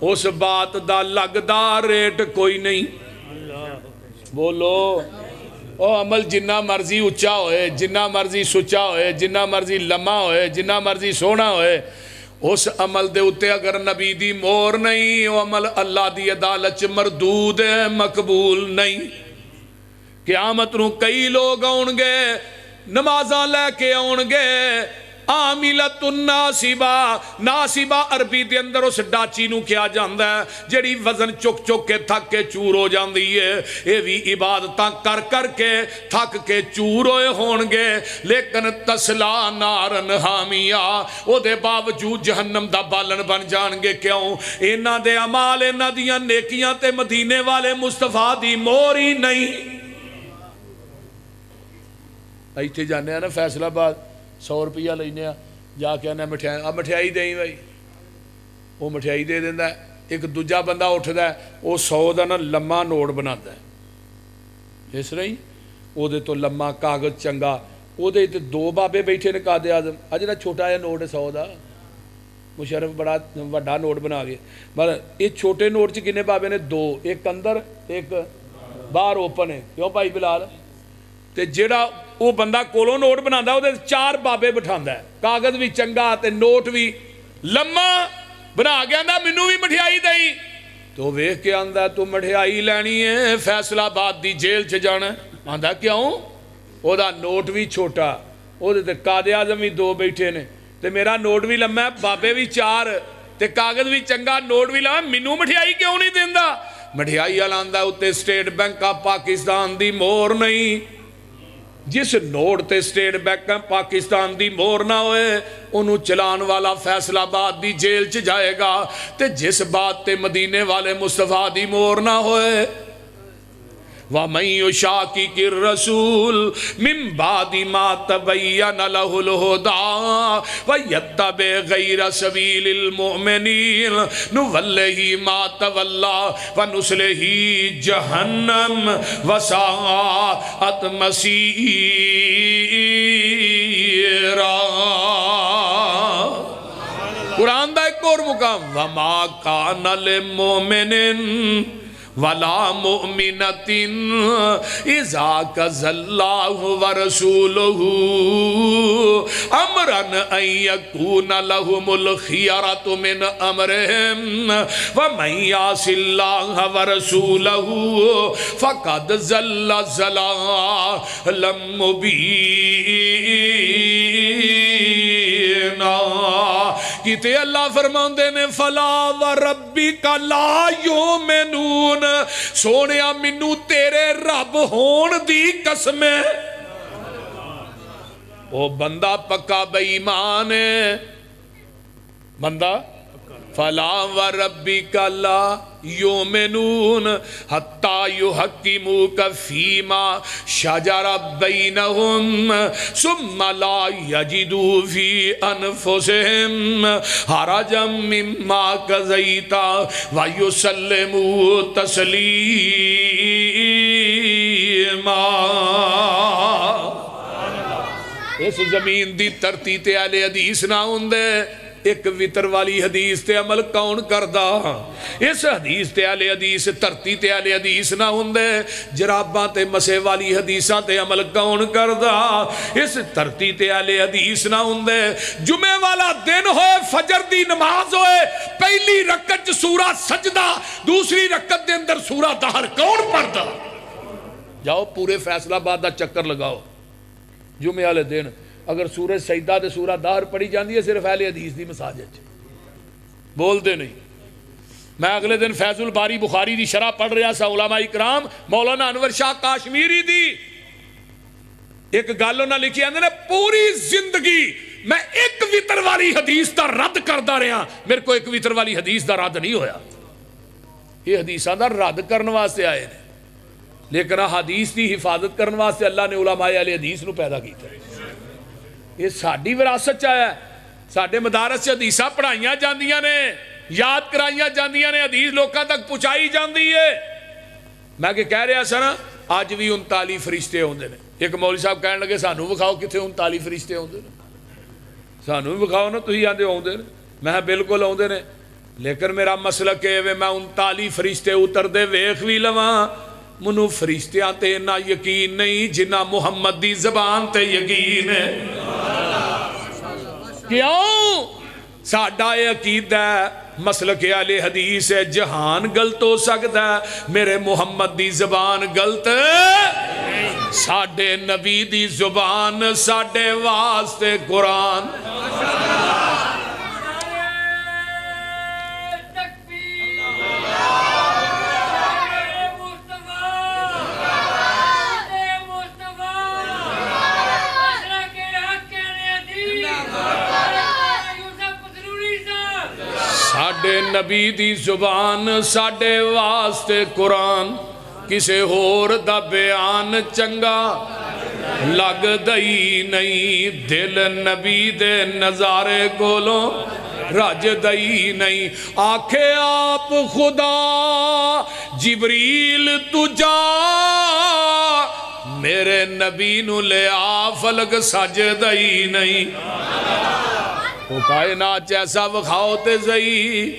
اس بات دا لگدا ریٹ کوئی نہیں بولو او عمل جنہ مرضی اچھا ہوئے جنہ مرضی سچا ہوئے جنہ مرضی لمحہ ہوئے جنہ مرضی سونا ہوئے اس عمل دے اتے اگر نبی دی مور نہیں وہ عمل اللہ دی عدالت مردود ہے مقبول نہیں قیامت نو کئی لوگ آؤنگے نمازاں لے کے آؤنگے عاملت الناسبہ ناسبہ عربی دے اندر اس ڈاچی نو کیا جاندہ ہے جڑی وزن چک چک کے تھک کے چور ہو جاندی ہے اے بھی عبادتاں کر کر کے تھک کے چور ہوئے ہونگے لیکن تسلا نارن حامیہ او دے باوجود جہنم دا بالن بن جانگے کیوں اینا دے عمال اینا دیاں نیکیاں تے مدینے والے مصطفیٰ دی موری نہیں ایتھے جانے ہیں نا فیصلہ آباد 100 روپیہ لینے جا کے آنے مٹھائی اب مٹھائی دیں بھائی وہ مٹھائی دے دیندہ ہے ایک دوجہ بندہ اٹھ دا ہے وہ 100 دا نا لمحہ نوٹ بنا دا ہے اس رہی وہ دے تو لمحہ کاغذ چنگا وہ دے تو 2 بابے بیٹھے نے قائد اعظم اجرہ چھوٹا ہے نوٹ 100 دا مشرف بڑا وڈا نوٹ بنا گئے مطلب یہ چھوٹے نوٹ چ کنے بابے نے 2 ایک اندر ایک باہر اوپن ہے کیوں بھائی بلال تے جیڑا وہ بندہ کولوں نوٹ بنا دا وہ 4 بابے بٹھان دا ہے کاغذ بھی چنگا تے نوٹ بھی لمحہ بنا گیا نا منو بھی مٹھائی دائی تو ویکھ کے آندہ تو مٹھائی لینی ہے فیصلہ آباد دی جیل چ جانا آندہ کیوں وہ دا نوٹ بھی چھوٹا وہ قائد اعظم بھی 2 بیٹھے نے تے میرا نوٹ بھی لمبا ہے بابے بھی 4 تے کاغذ بھی چنگا نوٹ بھی لمبا مینوں مٹھیائی کیوں نہیں دیندا مٹھیائی لاندا اتے اسٹیٹ بینک آف پاکستان دی مہر نہیں جس نوٹ تے اسٹیٹ بینک آف پاکستان دی مہر نہ ہوئے انہوں چلان والا فیصلہ آباد دی جیل چ جائے گا تے جس بات تے مدینے والے مصطفیٰ دی مہر نہ ہوئے وَمَن يُشَاقِقِ الرَّسُولَ مِن بَعْدِ مَا تَبَيَّنَ لَهُ الْهُدَىٰ وَيَتَّبِعْ غَيْرَ سَبِيلِ الْمُؤْمِنِينَ نُوَلِّهِ مَا تَوَلَّىٰ وَنُصْلِهِ جَهَنَّمَ وَسَاءَتْ مَصِيرًا قرآن دا ایک اور مقام وَمَا كَانَ لِلْمُؤْمِنٍ وَلَا مُؤْمِنَةٍ إِذَا قَضَى اللَّهُ وَرَسُولُهُ أَمْرًا أَن يَكُونَ لَهُمُ الْخِيَرَةُ مِنْ أَمْرِهِمْ وَمَن يَعْصِ اللَّهَ وَرَسُولَهُ فَقَدْ ضَلَّ ضَلَالًا مُبِينًا کیتے اللہ فرماندے نے فَلَا وَرَبِّكَ لَا يُؤْمِنُونَ سونیا منو تیرے رب ہون دی قسم ہے وہ بندہ پکا بے ایمان ہے بندہ فَلَا وَرَبِّكَ لَا يُؤْمِنُونَ حَتَّى يُحَكِّمُوكَ فِيمَا شَجَرَ بَيْنَهُمْ ثُمَّ لَا يَجِدُوا فِي أَنفُسِهِمْ حَرَجًا مِّمَّا قَضَيْتَ وَيُسَلِّمُوا تَسْلِيمًا اس زمین دی دھرتی تے اہل حدیث نہ ہوندے ایک وطر والی حدیث تے عمل کون کردہ اس حدیث تے اہل حدیث دھرتی تے اہل حدیث نہ ہوندے جراباں تے مسے والی حدیثاں تے عمل کون کردہ اس دھرتی تے اہل حدیث نہ ہوندے جمعہ والا دن ہوئے فجر دی نماز ہوئے پہلی رکعت سورہ سجدہ دوسری رکعت دے اندر سورہ دہر کون پڑھدا جاؤ پورے فیصلہ آباد دا چکر لگاؤ جمعہ والے دن اگر سورہ سجدہ تے سورہ دہر پڑھی جاندی ہے صرف اہل حدیث دی مساجد بول دے نہیں میں اگلے دن فیض الباری بخاری دی شرح پڑھ رہا سا علماء اکرام مولانا انور شاہ کاشمیری دی ایک گل انہاں لکھی آندے نے پوری زندگی میں ایک وطر والی حدیث دا رد کردہ رہا میرے کو ایک وطر والی حدیث دا رد نہیں ہویا یہ حدیثاں دا رد کرنے واسطے آئے نے لیکن حدیث دی حفاظت کرنے واسطے اللہ نے علماء اہل حدیث نو پیدا کیتا ہے یہ ساڑھی وراثت چاہیا ہے ساڑھے مدارس سے حدیثہ پڑھائیاں جاندیاں نے یاد کرائیاں جاندیاں نے حدیث لوکاں تک پہنچائی جاندی ہے میں کہ کہہ رہا سا نا آج بھی 39 فرشتے ہوندے نے ایک مولوی صاحب کہنے لگے سانو بکھاؤ کتھے 39 فرشتے ہوندے نے سانو بھی بکھاؤ نا تسی آندے ہوندے نے میں بالکل ہوندے نے لیکن میرا مسلک ہے میں 39 فرشتے اتر دے ویکھ بھی لواں منو فرشتیاں تے نہ یقین نہیں جنہ محمد دی زبان تے یقین ہے کیوں ساڈا یہ عقیدہ ہے مسلک اہل حدیث ہے جہان غلط ہو سکتا ہے میرے محمد دی زبان غلط ساڈے نبی دی زبان ساڈے واسطے قرآن ساڈے نبی دی زبان ساڈے واسطے قرآن کسے ہور دا بیان چنگا لگ دئی نہیں دل نبی دے نظارے کولوں رج دئی نہیں آکھے آپ خدا جبریل تجا میرے نبی نو لے آ فلک سج دئی نہیں وہ کائنات جیسا وکھاؤ تے زئی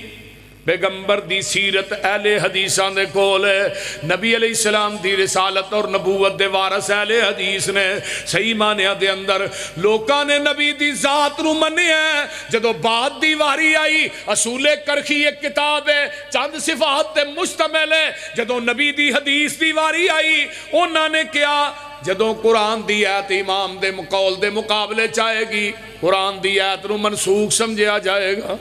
پیغمبر دی سیرت اہل حدیثاں دے کول ہے نبی علیہ السلام دی رسالت اور نبوت دے وارث اہل حدیث نے صحیح معنیٰ دے اندر لوکاں نے نبی دی ذات نو منی ہے جدو بعد دی واری آئی اصول کرخی ایک کتاب ہے چند صفات تے مشتمل ہے جدو نبی دی حدیث دی واری آئی انہاں نے کیا جدوں قرآن دی آیت امام دے قول دے مقابلے چاہے گی قرآن دی آیت نو منسوخ سمجھیا جائے گا،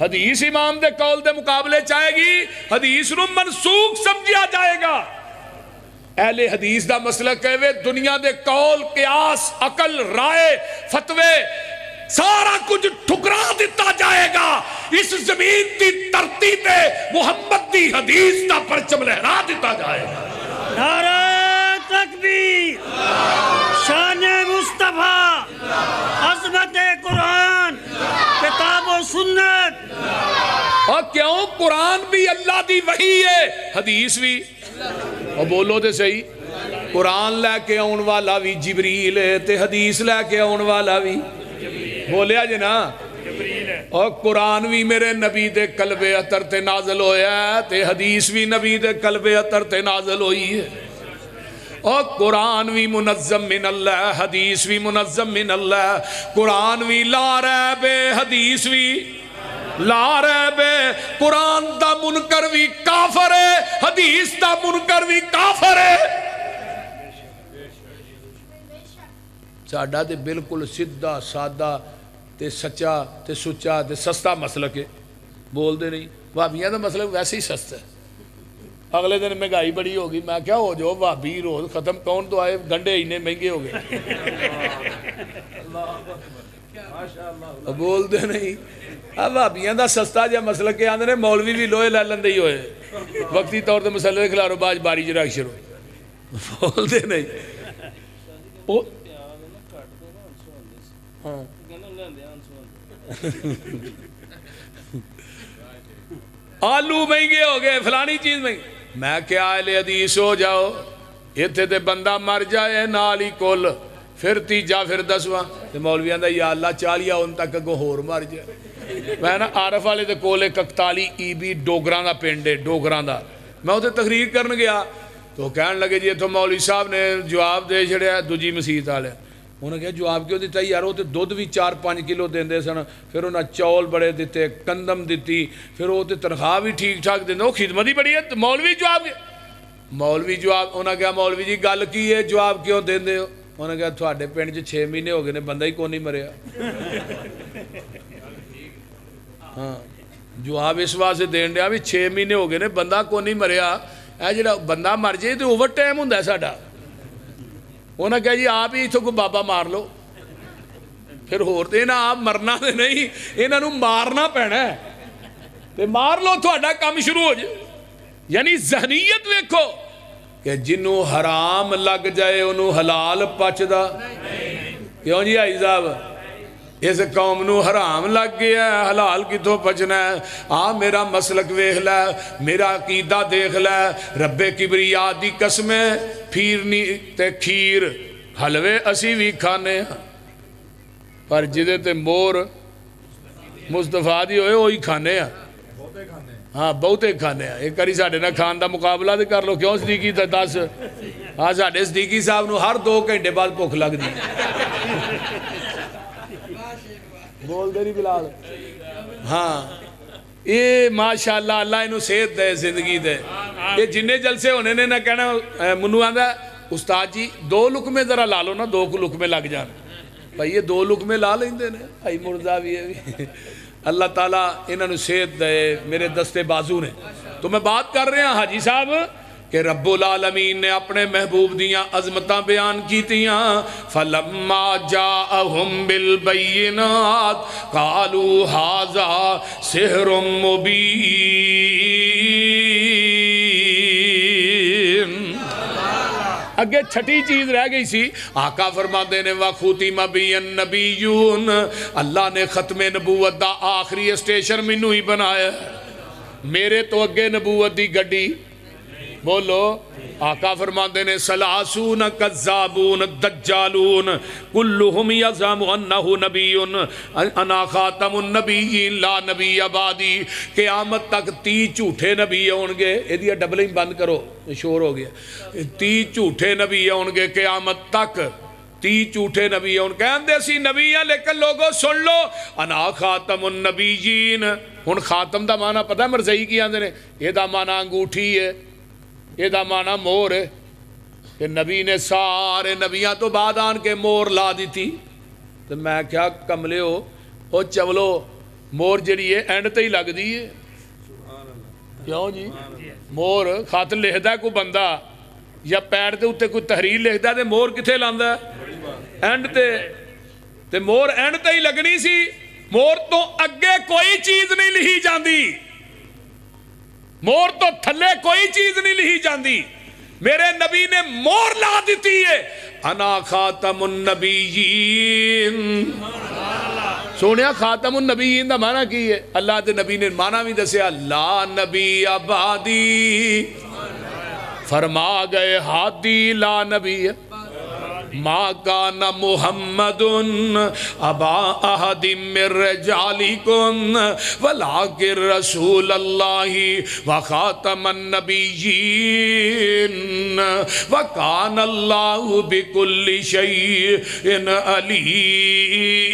حدیث امام دے قول دے مقابلے چاہے گی حدیث نو منسوخ سمجھیا جائے گا۔ اہل حدیث دا مسلک ہے دنیا دے قول قیاس عقل رائے فتوے سارا کچھ ٹھکرا دیتا جائے گا، اس زمین دی دھرتی پہ محمد دی حدیث دا پرچم لہرا دیتا جائے گا۔ نعرہ تکبیر، شان مصطفیٰ، عظمت قرآن، کتاب و سنت۔ اور کیوں؟ قرآن بھی اللہ دی وحی ہے، حدیث بھی، اور بولو تے صحیح، قرآن لے کے آن والا بھی جبریل ہے تے حدیث لے کے آن والا بھی بولیا جی نا، اور قرآن بھی میرے نبی دے قلب اطہر تے نازل ہویا ہے تے حدیث بھی نبی دے قلب اطہر تے نازل ہوئی ہے، اور قرآن بھی منظم من اللہ، حدیث بھی منظم من اللہ، قرآن بھی لا ریب حدیث بھی لا ریب، قرآن دا منکر بھی کافر ہے، حدیث دا منکر بھی کافر ہے۔ ساڈا تے بالکل سیدھا سادہ تے سچا تے سچا تے سستا مسلک ہے، بول دے نہیں، وہابیاں دا مسلک ویسے ہی سستا ہے۔ اگلے دن مہنگائی بڑی ہوگی، میں کیا ہو جو وہابی روز ختم کون تو آئے، گنڈے اتنے مہنگے ہو گئے، بول دے نہیں۔ اب وہابیاں دا سستا جا مسلک کے آندے نے مولوی بھی لوہے لے لندے ہی ہوئے، وقتی طور تے مسئلے کھلارو باج باری جی رکھ شروع، بول دے نہیں۔ آلو مہنگے ہو گئے، فلانی چیز مہنگی، میں کیا اہل حدیث ہو جاؤ، اتھے تے بندہ مر جائے نالی کل، پھر تیجا پھر دسواں، تے مولویاں دا یا اللہ چالیا ان تک اگو ہور مر جائے۔ میں نا عارف والے دے کولے ککتالی ای بی ڈوگران دا پنڈے ڈوگران دا، میں ہوتے تقریر کرن گیا تو کہن لگے جی تو مولوی صاحب نے جواب دے چھڑیا دوجی مسیحت والے، انہوں نے کہا جواب کیوں دیتا یار وہ تو دودھ بھی 4-5 کلو دیندے سن، پھر انہاں چول بڑے دیتے، کندم دیتی، پھر وہ تو تنخواہ بھی ٹھیک ٹھاک دیندے، وہ خدمت ہی بڑی ہے۔ مولوی جواب انہوں نے کہا مولوی جی گل کی ہے جواب کیوں دیندے ہو؟ انہوں نے کہا تھوڑے پنڈ 6 مہینے ہو گئے نے بندہ ہی کون نہیں مریا۔ ہاں جواب اس واسطے دین دیا بھی 6 مہینے ہو گئے نے بندہ کون نہیں مریا، اے جڑا بندہ مر جائے تو اوور ٹائم ہوندا ہے ساڈا۔ انہوں نے کہا جی آپ ہی اتھوں کو بابا مار لو، پھر ہور تے نا آپ مرنا دے نہیں، انہاں نوں مارنا پینا ہے تے مار لو تھوڑا کام شروع ہو جائے۔ یعنی ذہنیت ویکھو کہ جنوں حرام لگ جائے انہوں حلال پچدا، کیوں جی آئی صاحب؟ اس قوم نو حرام لگ گیا ہے، حلال کی تو پچنا ہے۔ میرا مسلک ویکھ لے، میرا عقیدہ دیکھ لے، رب کبریاء دی قسمیں پھیرنی تے کھیر حلوے اسی بھی کھانے ہیں، پر جدے تے مور مصطفیٰ دی ہوئے وہی کھانے ہیں۔ ہاں بہتے کھانے ہیں، ایک کری ساڑھے نہ کھان دا مقابلہ دے کر لو، کیوں صدیقی تا 10؟ ہاں ساڑھے صدیقی صاحب نو ہر 2 گھنٹے بعد بھوک لگ دی، بول دے نہیں بلال۔ ہاں یہ ماشاءاللہ اللہ انہوں صحت دے زندگی دے، یہ جننے جلسے ہونے نے نہ کہنا منو آندہ استاد جی 2 لقمے ذرا لا لو نا، 2 لقمے لگ جان بھائی، یہ 2 لقمے لا لیں دے نے بھائی مرزا بھی ہے بھی۔ اللہ تعالیٰ انہوں صحت دے، میرے دستے بازو نے۔ تو میں بات کر رہے ہیں حاجی صاحب کہ رب العالمین نے اپنے محبوب دیاں عظمتاں بیان کی تیاں، فَلَمَّا جَاءَهُمْ بِالْبَيِّنَاتِ قَالُوا هَذَا سِحْرٌ مُبِينٌ۔ اگے چھٹی چیز رہ گئی سی، آقا فرماندے نے وَخُتِمَ بِهِ النَّبِيُّونَ، اللہ نے ختم نبوت دا آخری اسٹیشن مینوں ہی بنایا، میرے تو اگے نبوت دی گڈی بولو۔ آقا فرماندے نے سلاسون کذابون دجالون کلہم یزعم انہ نبی انا خاتم النبیین لا نبی آبادی، قیامت تک 30 جھوٹے نبی ہونگے، یہ ڈبلنگ بند کرو شور ہو گیا، 30 جھوٹے نبی ہونگے قیامت تک، 30 جھوٹے نبی ہون، کہندے سی نبی ہیں لیکن لوگوں سن لو انا خاتم النبیین۔ ہن خاتم دا معنی پتہ ہے مرزائی کی آندے نے، یہ دا معنی انگوٹھی ہے، یہ دا معنی مور ہے، کہ نبی نے سارے نبیاں تو بعد آن کے مور لا دی تھی تو میں کیا کملے ہو او چولو مور جڑی ہے اینڈ تے ہی لگ دی ہے کیوں جی مور خط لکھدا ہے کوئی بندہ یا پیر دے اوتے کوئی تحریر لکھدا ہے تے مور کتھے لاندا ہے اینڈ تے مور اینڈ تے ہی لگنی سی مور تو اگے کوئی چیز نہیں لکھی جاندی مور تو تھلے کوئی چیز نہیں لکھی جاندی میرے نبی نے مور لا دیتی ہے انا خاتم النبیین سونیا خاتم النبیین دا معنی کی ہے اللہ دے نبی نے معنی بھی دسیا لا نبی آبادی فرما گئے ہادی لا نبی ما کان محمد ابا احد من رجالکم ولکن رسول اللہ وخاتم النبیین وکان اللہ بکل شیء علیم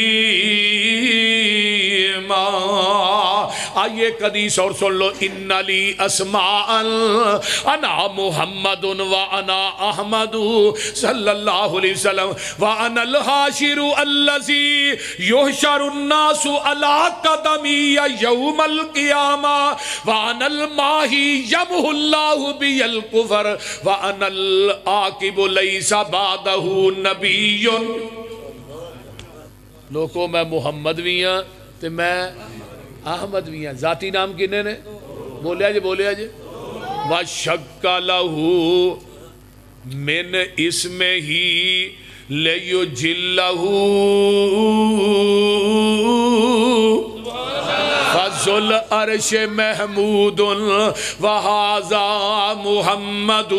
آئیے قدیس اور سن لو ان لی اسماء انا محمد و انا احمد صلی اللہ علیہ وسلم وَأَنَا الْحَاشِرُ الَّذِي يُحْشَرُ النَّاسُ عَلَىٰ قَدَمِيَّ يَوْمَ الْقِيَامَةِ وَأَنَا الْمَاحِي يَمْحُو اللَّهُ بِيَ الْكُفْرَ وَأَنَا الْعَاقِبُ لَيْسَ بَعْدَهُ نَبِيٌّ لوگوں میں محمد بھی ہاں تے میں احمد بھی ہاں ذاتی نام کنے نے بولیا جے وَشَكَّ لَهُ من اسم ہی لیجلہ فضل عرش محمود وہذا محمد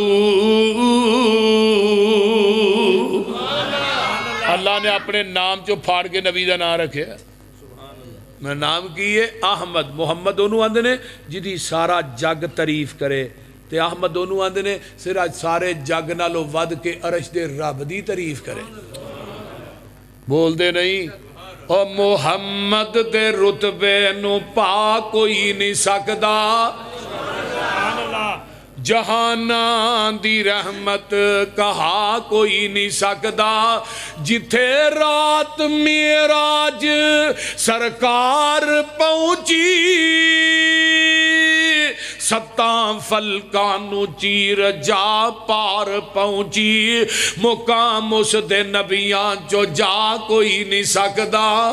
اللہ نے اپنے نام جو پھاڑ کے نبی دا نام رکھے میں نام کیے احمد محمد دونوں آندے نے جدی سارا جگ تعریف کرے تے احمد دونوں آندے نے سراج سارے جگ نالو ود کے عرش دے رب دی تعریف کرے بول دے نہیں او محمد دے رتبے نو پا کوئی نہیں سکدا جہاناں دی رحمت کہا کوئی نہیں سکدا جتھے رات معراج سرکار پہنچی ستاں فلکانو چیر جا پار پہنچی مقام اس دے نبیاں جو جا کوئی نہیں سکدا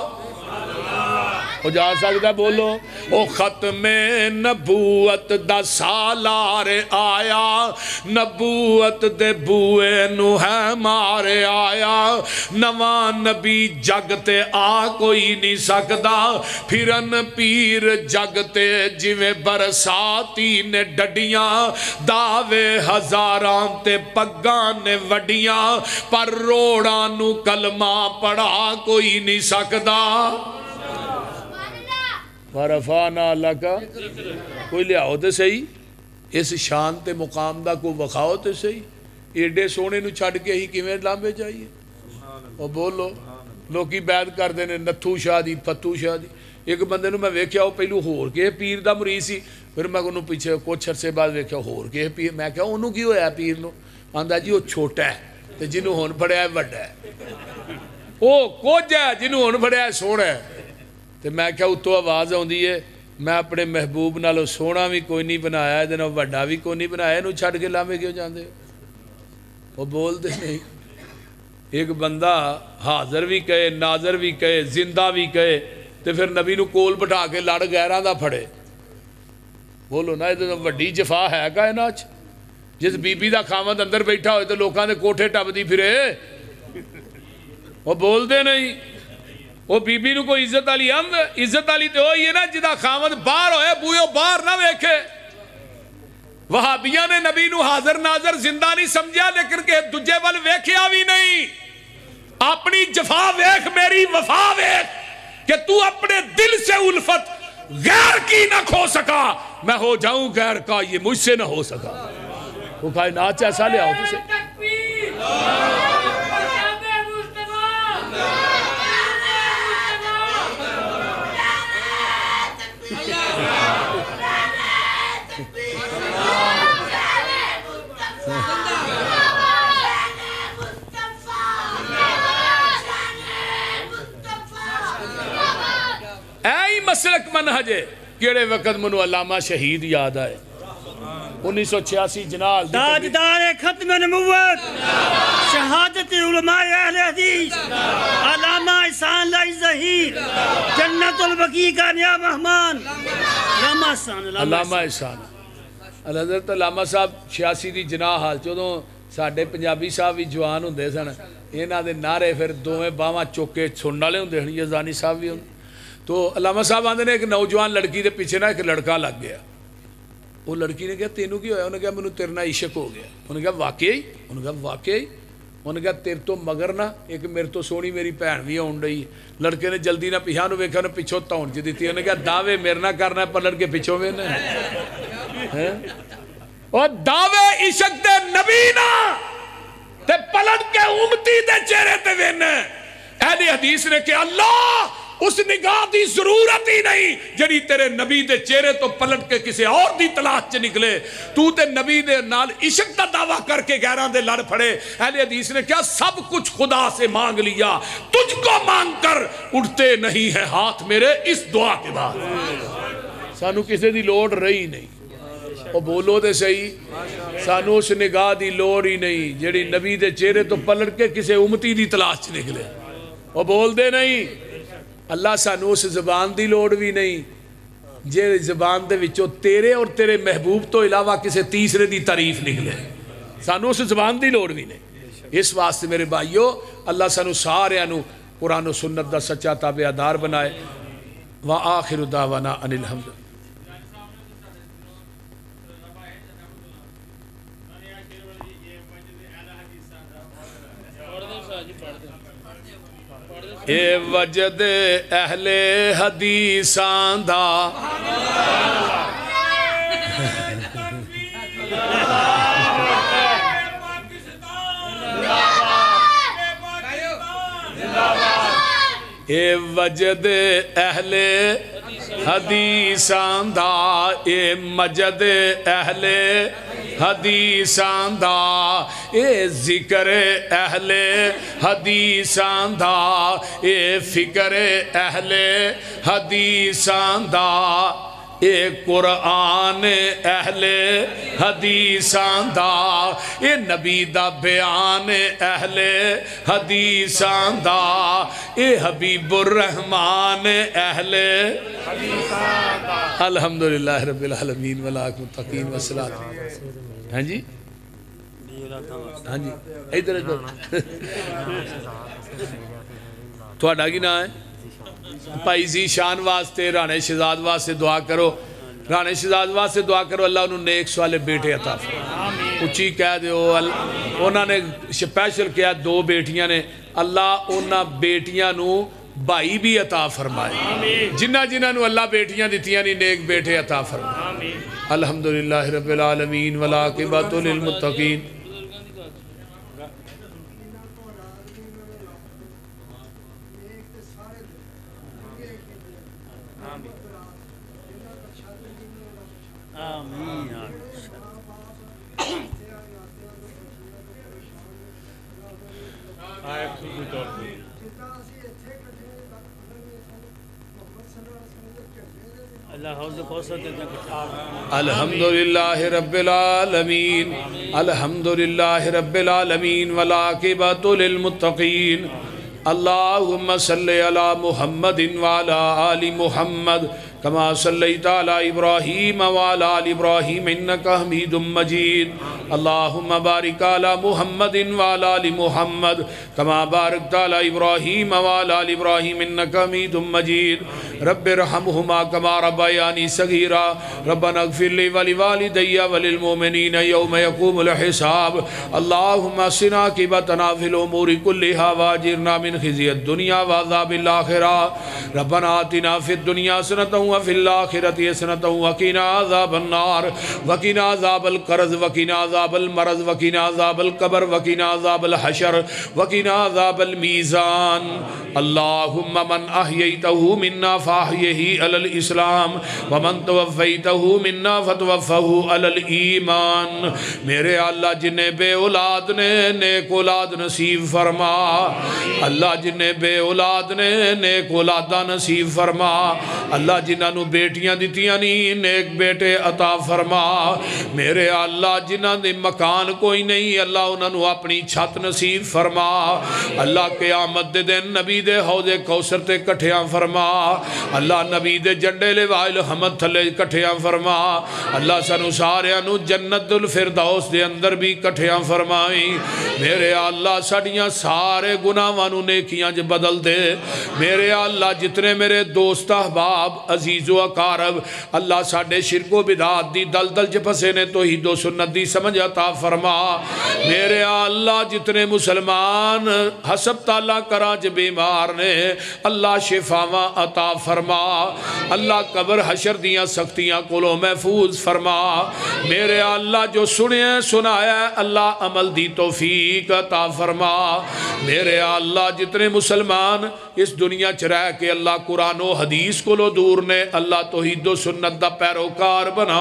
وہ جا سکتا بولو او ختم نبوت دا سالار آیا نبوت دے بوئے نو ہے مارے آیا نواں نبی جگتے آ کوئی نہیں سکدا پھرن پیر جگتے جویں برساتی نے ڈڈیاں دعوے ہزاراں تے پگاں نے وڈیاں پر روڑاں نو کلمہ پڑھا کوئی نہیں سکدا وَرَفَعْنَا لَكَ کوئی لیاؤ تے صحیح اس شان تے مقام دا کو وخاؤ تے صحیح ایڈے سونے نو چھڑ کے ہی کیویں لامبے چاہیے اور بولو لوکی بیعت کر دینے نتھو شاہ دی پتو شاہ دی ایک بندے نو میں ویکھیا ہو پہلو ہور کے پیر دا مرید سی پھر میں انہوں پیچھے کچھ عرصے بعد ویکھیا ہور کے پیر میں کہا انہوں کی ہویا پیر نو آندہ جی وہ چھوٹا ہے تے جنہوں ہون پڑیا ہے وڈا ہے وہ کچھ ہے جنہوں ہون پڑیا ہے سونا ہے تے میں کہا اتو آواز ہوندی ہے میں اپنے محبوب نالو سونا بھی کوئی نہیں بنایا ہے دنوں وڈا بھی کوئی نہیں بنایا انہوں چھڑ کے لامے کیوں جاندے وہ بول دے نہیں ایک بندہ حاضر بھی کہے ناظر بھی کہے زندہ بھی کہے تے پھر نبی نو کول بٹھا کے لڑ غیران دا پھڑے بولو نا یہ وڈی جفا ہے کائنات جس بی بی دا خامد اندر بیٹھا ہوئے تو لوکاں دے کوٹھے ٹپ دی پھرے وہ بول دے نہیں وہ بی بی نو کوئی عزت علی ہم عزت علی تے ہوئی ہے نا جدا خامد باہر ہوئے بوئیو باہر نہ ویکھے وہابیاں نے نبی نو حاضر ناظر زندہ نہیں سمجھا لیکن کہ دجے وال ویکھیا بھی نہیں اپنی جفا ویکھ میری وفا ویکھ کہ تو اپنے دل سے الفت غیر کی نہ کھو سکا میں ہو جاؤں غیر کا یہ مجھ سے نہ ہو سکا وہ کائنات ایسا لے آؤ تسے مسلک منہج ہے کیڑے وقت منو علامہ شہید یاد آئے 1986 جناح تاجدار ختم نبوت شہادت علماء اہل حدیث علامہ احسان لائی ظہیر جنت البقیع کا نیا مہمان علامہ احسان علامہ احسان حضرت علامہ صاحب 86 دی جناح حال چودوں ساڑھے پنجابی صاحب بھی جوان ہوندے سن اینا دے نعرے پھر دوویں باواں چوکے چھوڑن والے ہوندے ہیں یزدانی صاحب بھی ہوندے تو علامہ صاحب آندے نے ایک نوجوان لڑکی دے پیچھے نہ ایک لڑکا لگ گیا وہ لڑکی نے کہا تینوں کی ہویا انہوں نے کہا منو تیرنا عشق ہو گیا انہوں نے کہا واقعی انہوں نے کہا واقعی انہوں نے کہا تیر تو مگر نہ ایک میرے تو سونی میری پہن بھی ہون رہی لڑکے نے جلدی نہ پیچھانو ویکھا انہوں پیچھو تاؤن جی دیتی انہوں نے کہا دعوے میرے نہ کرنا ہے پر لڑکے پیچھو میں نے اور دعوے عشق دے نبی نا تے پلٹ کے امتی دے چہرے تے وینے اہل حدیث نے کہ اللہ اس نگاہ دی ضرورت ہی نہیں جڑی تیرے نبی دے چہرے تو پلٹ کے کسی اور دی تلاش چ نکلے تو تے نبی دے نال عشق دا دعویٰ کر کے گہران دے لڑ پھڑے اہل حدیث نے کیا سب کچھ خدا سے مانگ لیا تجھ کو مانگ کر اٹھتے نہیں ہے ہاتھ میرے اس دعا کے بعد سانو کسی دی لوڑ رہی نہیں وہ بولو دے صحیح سانو اس نگاہ دی لوڑ ہی نہیں جڑی نبی دے چہرے تو پلٹ کے کسی امتی دی تلاش چ نکلے وہ بول دے نہیں اللہ سانو اس زبان دی لوڑ بھی نہیں جے زبان دے وچوں تیرے اور تیرے محبوب تو علاوہ کسی تیسرے دی تعریف نکلے سانو اس زبان دی لوڑ بھی نہیں اس واسطے میرے بھائیو اللہ سانو سارے انو قرآن و سنت دا سچا تابعدار بنائے وآخر دعوانا ان الحمد اے وجد اہل حدیثاں دا اے وجد اہل حدیثاں دا اے مجد اہل حدیثاں دا اے ذکر اہل حدیثاں دا اے فکر اہل حدیثاں دا اے قرآن اہل حدیثاں دا اے نبی دا بیان اہل حدیثاں دا اے حبیب الرحمن اہل حدیثاں دا الحمدللہ رب العالمین والعاقبۃ للمتقین والصلاۃ ہاں جی ہاں جی ادھر ادھر تھوڑا کی نام ہے بھائی زی شان واسطے رانے شہزاد واسطے دعا کرو رانے شہزاد واسطے دعا کرو اللہ انہوں نے ایک سوالے بیٹے عطا فرمائے اچھی کہہ دیو انہوں نے سپیشل کیا 2 بیٹیاں نے اللہ انہاں بیٹیاں نو بھائی بھی عطا فرمائے جنہ جنہ نو اللہ بیٹیاں دیتیاں نہیں نیک بیٹے عطا فرمائے الحمدللہ رب العالمین والعاقبۃ للمتقین الحمدللہ رب العالمین الحمدللہ رب العالمین والعاقبۃ للمتقین اللہم صلی علی محمد وعلی آل محمد كما صليت على إبراهيم وعلى آل إبراهيم إنك حميد مجيد اللهم بارك على محمد وعلى آل محمد كما باركت على إبراهيم وعلى آل إبراهيم إنك حميد مجيد رب ارحمهما كما ربياني صغيرا ربنا اغفر لي ولوالدي وللمؤمنين يوم يقوم الحساب اللهم اصلح عاقبتنا في الأمور كلها واجرنا من خزي الدنيا وعذاب الآخرة ربنا آتنا في الدنيا حسنة وفي الآخرة حسنة وقنا عذاب النار وقنا عذاب القرض وقنا عذاب المرض وقنا عذاب القبر وقنا عذاب الحشر وقنا عذاب الميزان اللهم من أحييته منا فأحيه على الإسلام ومن توفيته منا فتوفه على الإيمان میرے اللہ جنہیں بے اولاد نے نیک اولاد نصیب فرما اللہ جنہیں بے اولاد نے نیک اولادہ نصیب فرما اللہ جنہیں جنہاں نو بیٹیاں دیتیاں نہیں نیک بیٹے عطا فرما میرے اللہ جنہاں دے مکان کوئی نہیں اللہ انہاں نو اپنی چھت نصیب فرما اللہ قیامت دے دن نبی دے حوض کوثر تے کٹھیاں فرما اللہ نبی دے جنڈے لوائل حمد تھلے کٹھیاں فرما اللہ سنو ساریاں نو جنت الفردوس دے اندر بھی کٹھیاں فرمائیں میرے اللہ ساڑیاں سارے گناہاں نو نیکیاں جو بدل دے میرے اللہ جتنے میرے دوست احباب عزیز و اقارب اللہ ساڑے شرک و بدعات دی دلدل چ پھسے نے توحید و سنت دی سمجھ عطا فرما میرے اللہ جتنے مسلمان ہسپتالاں کراچ بیمار نے اللہ شفاواں عطا فرما اللہ قبر حشر دیاں سختیاں کولو محفوظ فرما میرے اللہ جو سنے سنایا اللہ عمل دی توفیق عطا فرما میرے اللہ جتنے مسلمان اس دنیا چرائے کہ اللہ قرآن و حدیث کو لو دور نے اللہ توحید و سنت دا پیروکار بنا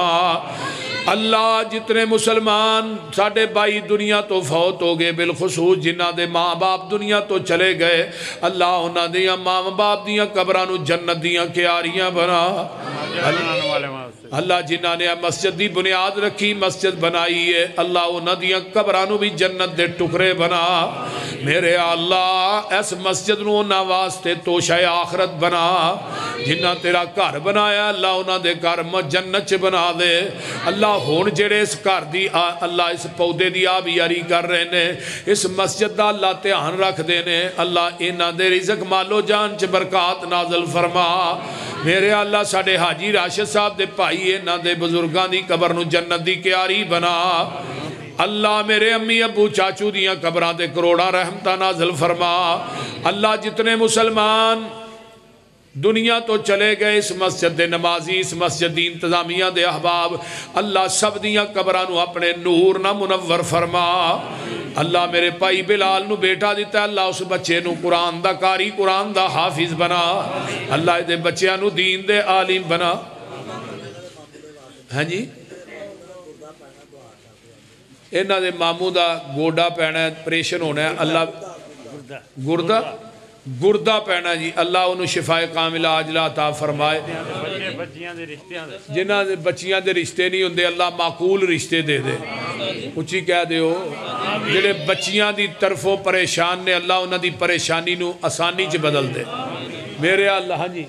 اللہ جتنے مسلمان ساڑھے بائی دنیا تو فوت ہو گئے بالخصوص جنہ دے ماں باپ دنیا تو چلے گئے اللہ انہ دیاں ماں باپ دیاں قبرانو جنت دیاں کیاریاں بنا اللہ جنہ نے مسجد دی بنیاد رکھی مسجد بنائی ہے اللہ انہ دیاں قبرانو بھی جنت دے ٹکرے بنا میرے اللہ اس مسجد نو انہ واسطے توشہ آخرت بنا جنہ تیرا گھر بنایا اللہ انہ دے گھر جنت چ بنا دے اللہ ہون جڑے اس گھر دی اللہ اس پودے دی آبیاری کر رہے نے اس مسجد دا اللہ تیان رکھ دینے اللہ انہ دے رزق مالو جان چ برکات نازل فرما میرے اللہ ساڑھے حاجی راشد صاحب دے پائی انہ دے بزرگان دی قبر نو جنت دی کیاری بنا اللہ میرے امی ابو چاچو دیاں قبران دے کروڑا رحمتہ نازل فرما اللہ جتنے مسلمان دنیا تو چلے گئے اس مسجد دے نمازی اس مسجد دی انتظامیہ دے احباب اللہ سب دیاں قبرانو اپنے نور نہ منور فرما اللہ میرے پائی بلال نو بیٹا دیتا ہے اللہ اس بچے نو قرآن دا کاری قرآن دا حافظ بنا اللہ دے بچیاں نو دین دے عالم بنا ہاں جی انہاں دے ماموں دا گوڑا پہنا ہے پریشن ہونا ہے اللہ گردہ پہنا جی اللہ انہوں شفاء کاملہ عاجلہ عطا فرمائے جنہاں دے بچیاں دے رشتے نہیں ہوندے اللہ معقول رشتے دے دے اچھی کہہ دے ہو جنہے بچیاں دی طرفوں پریشان نے اللہ انہاں دی پریشانی نو آسانی چ بدل دے میرے اللہ ہاں جی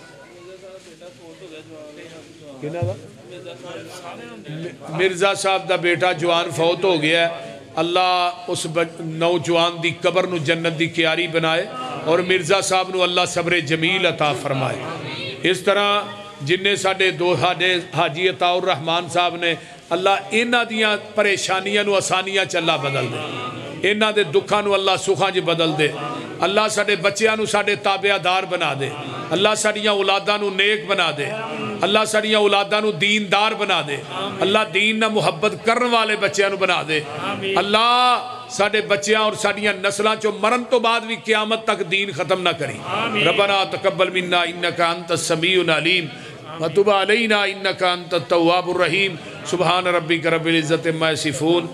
مرزا صاحب دا بیٹا جوان فوت ہو گیا ہے اللہ اس نوجوان دی قبر نو جنت دی کیاری بنائے اور مرزا صاحب نو اللہ صبر جمیل عطا فرمائے اس طرح جنہیں ساڑھے دو حاجی عطا الرحمن صاحب نے اللہ انہ دیاں پریشانیاں نو آسانیاں چ اللہ بدل دے انہ دے دکھاں نو اللہ سکھاں جی بدل دے اللہ ساڑھے بچیاں نو ساڑھے تابعہ دار بنا دے اللہ ساڑھیاں اولاداں نو نیک بنا دے اللہ ساڑھیاں اولاداں نو دیندار بنا دے اللہ دین نہ محبت کرن والے بچیاں نو بنا دے اللہ ساڑھے بچیاں اور ساڑھیاں نسلاں چو مرن تو بعد بھی قیامت تک دین ختم نہ کری ربنا تقبل منا انکا انت السمیع العلیم وتب علینا انکا انت التواب الرحیم سبحان ربک رب العزت ما یصفون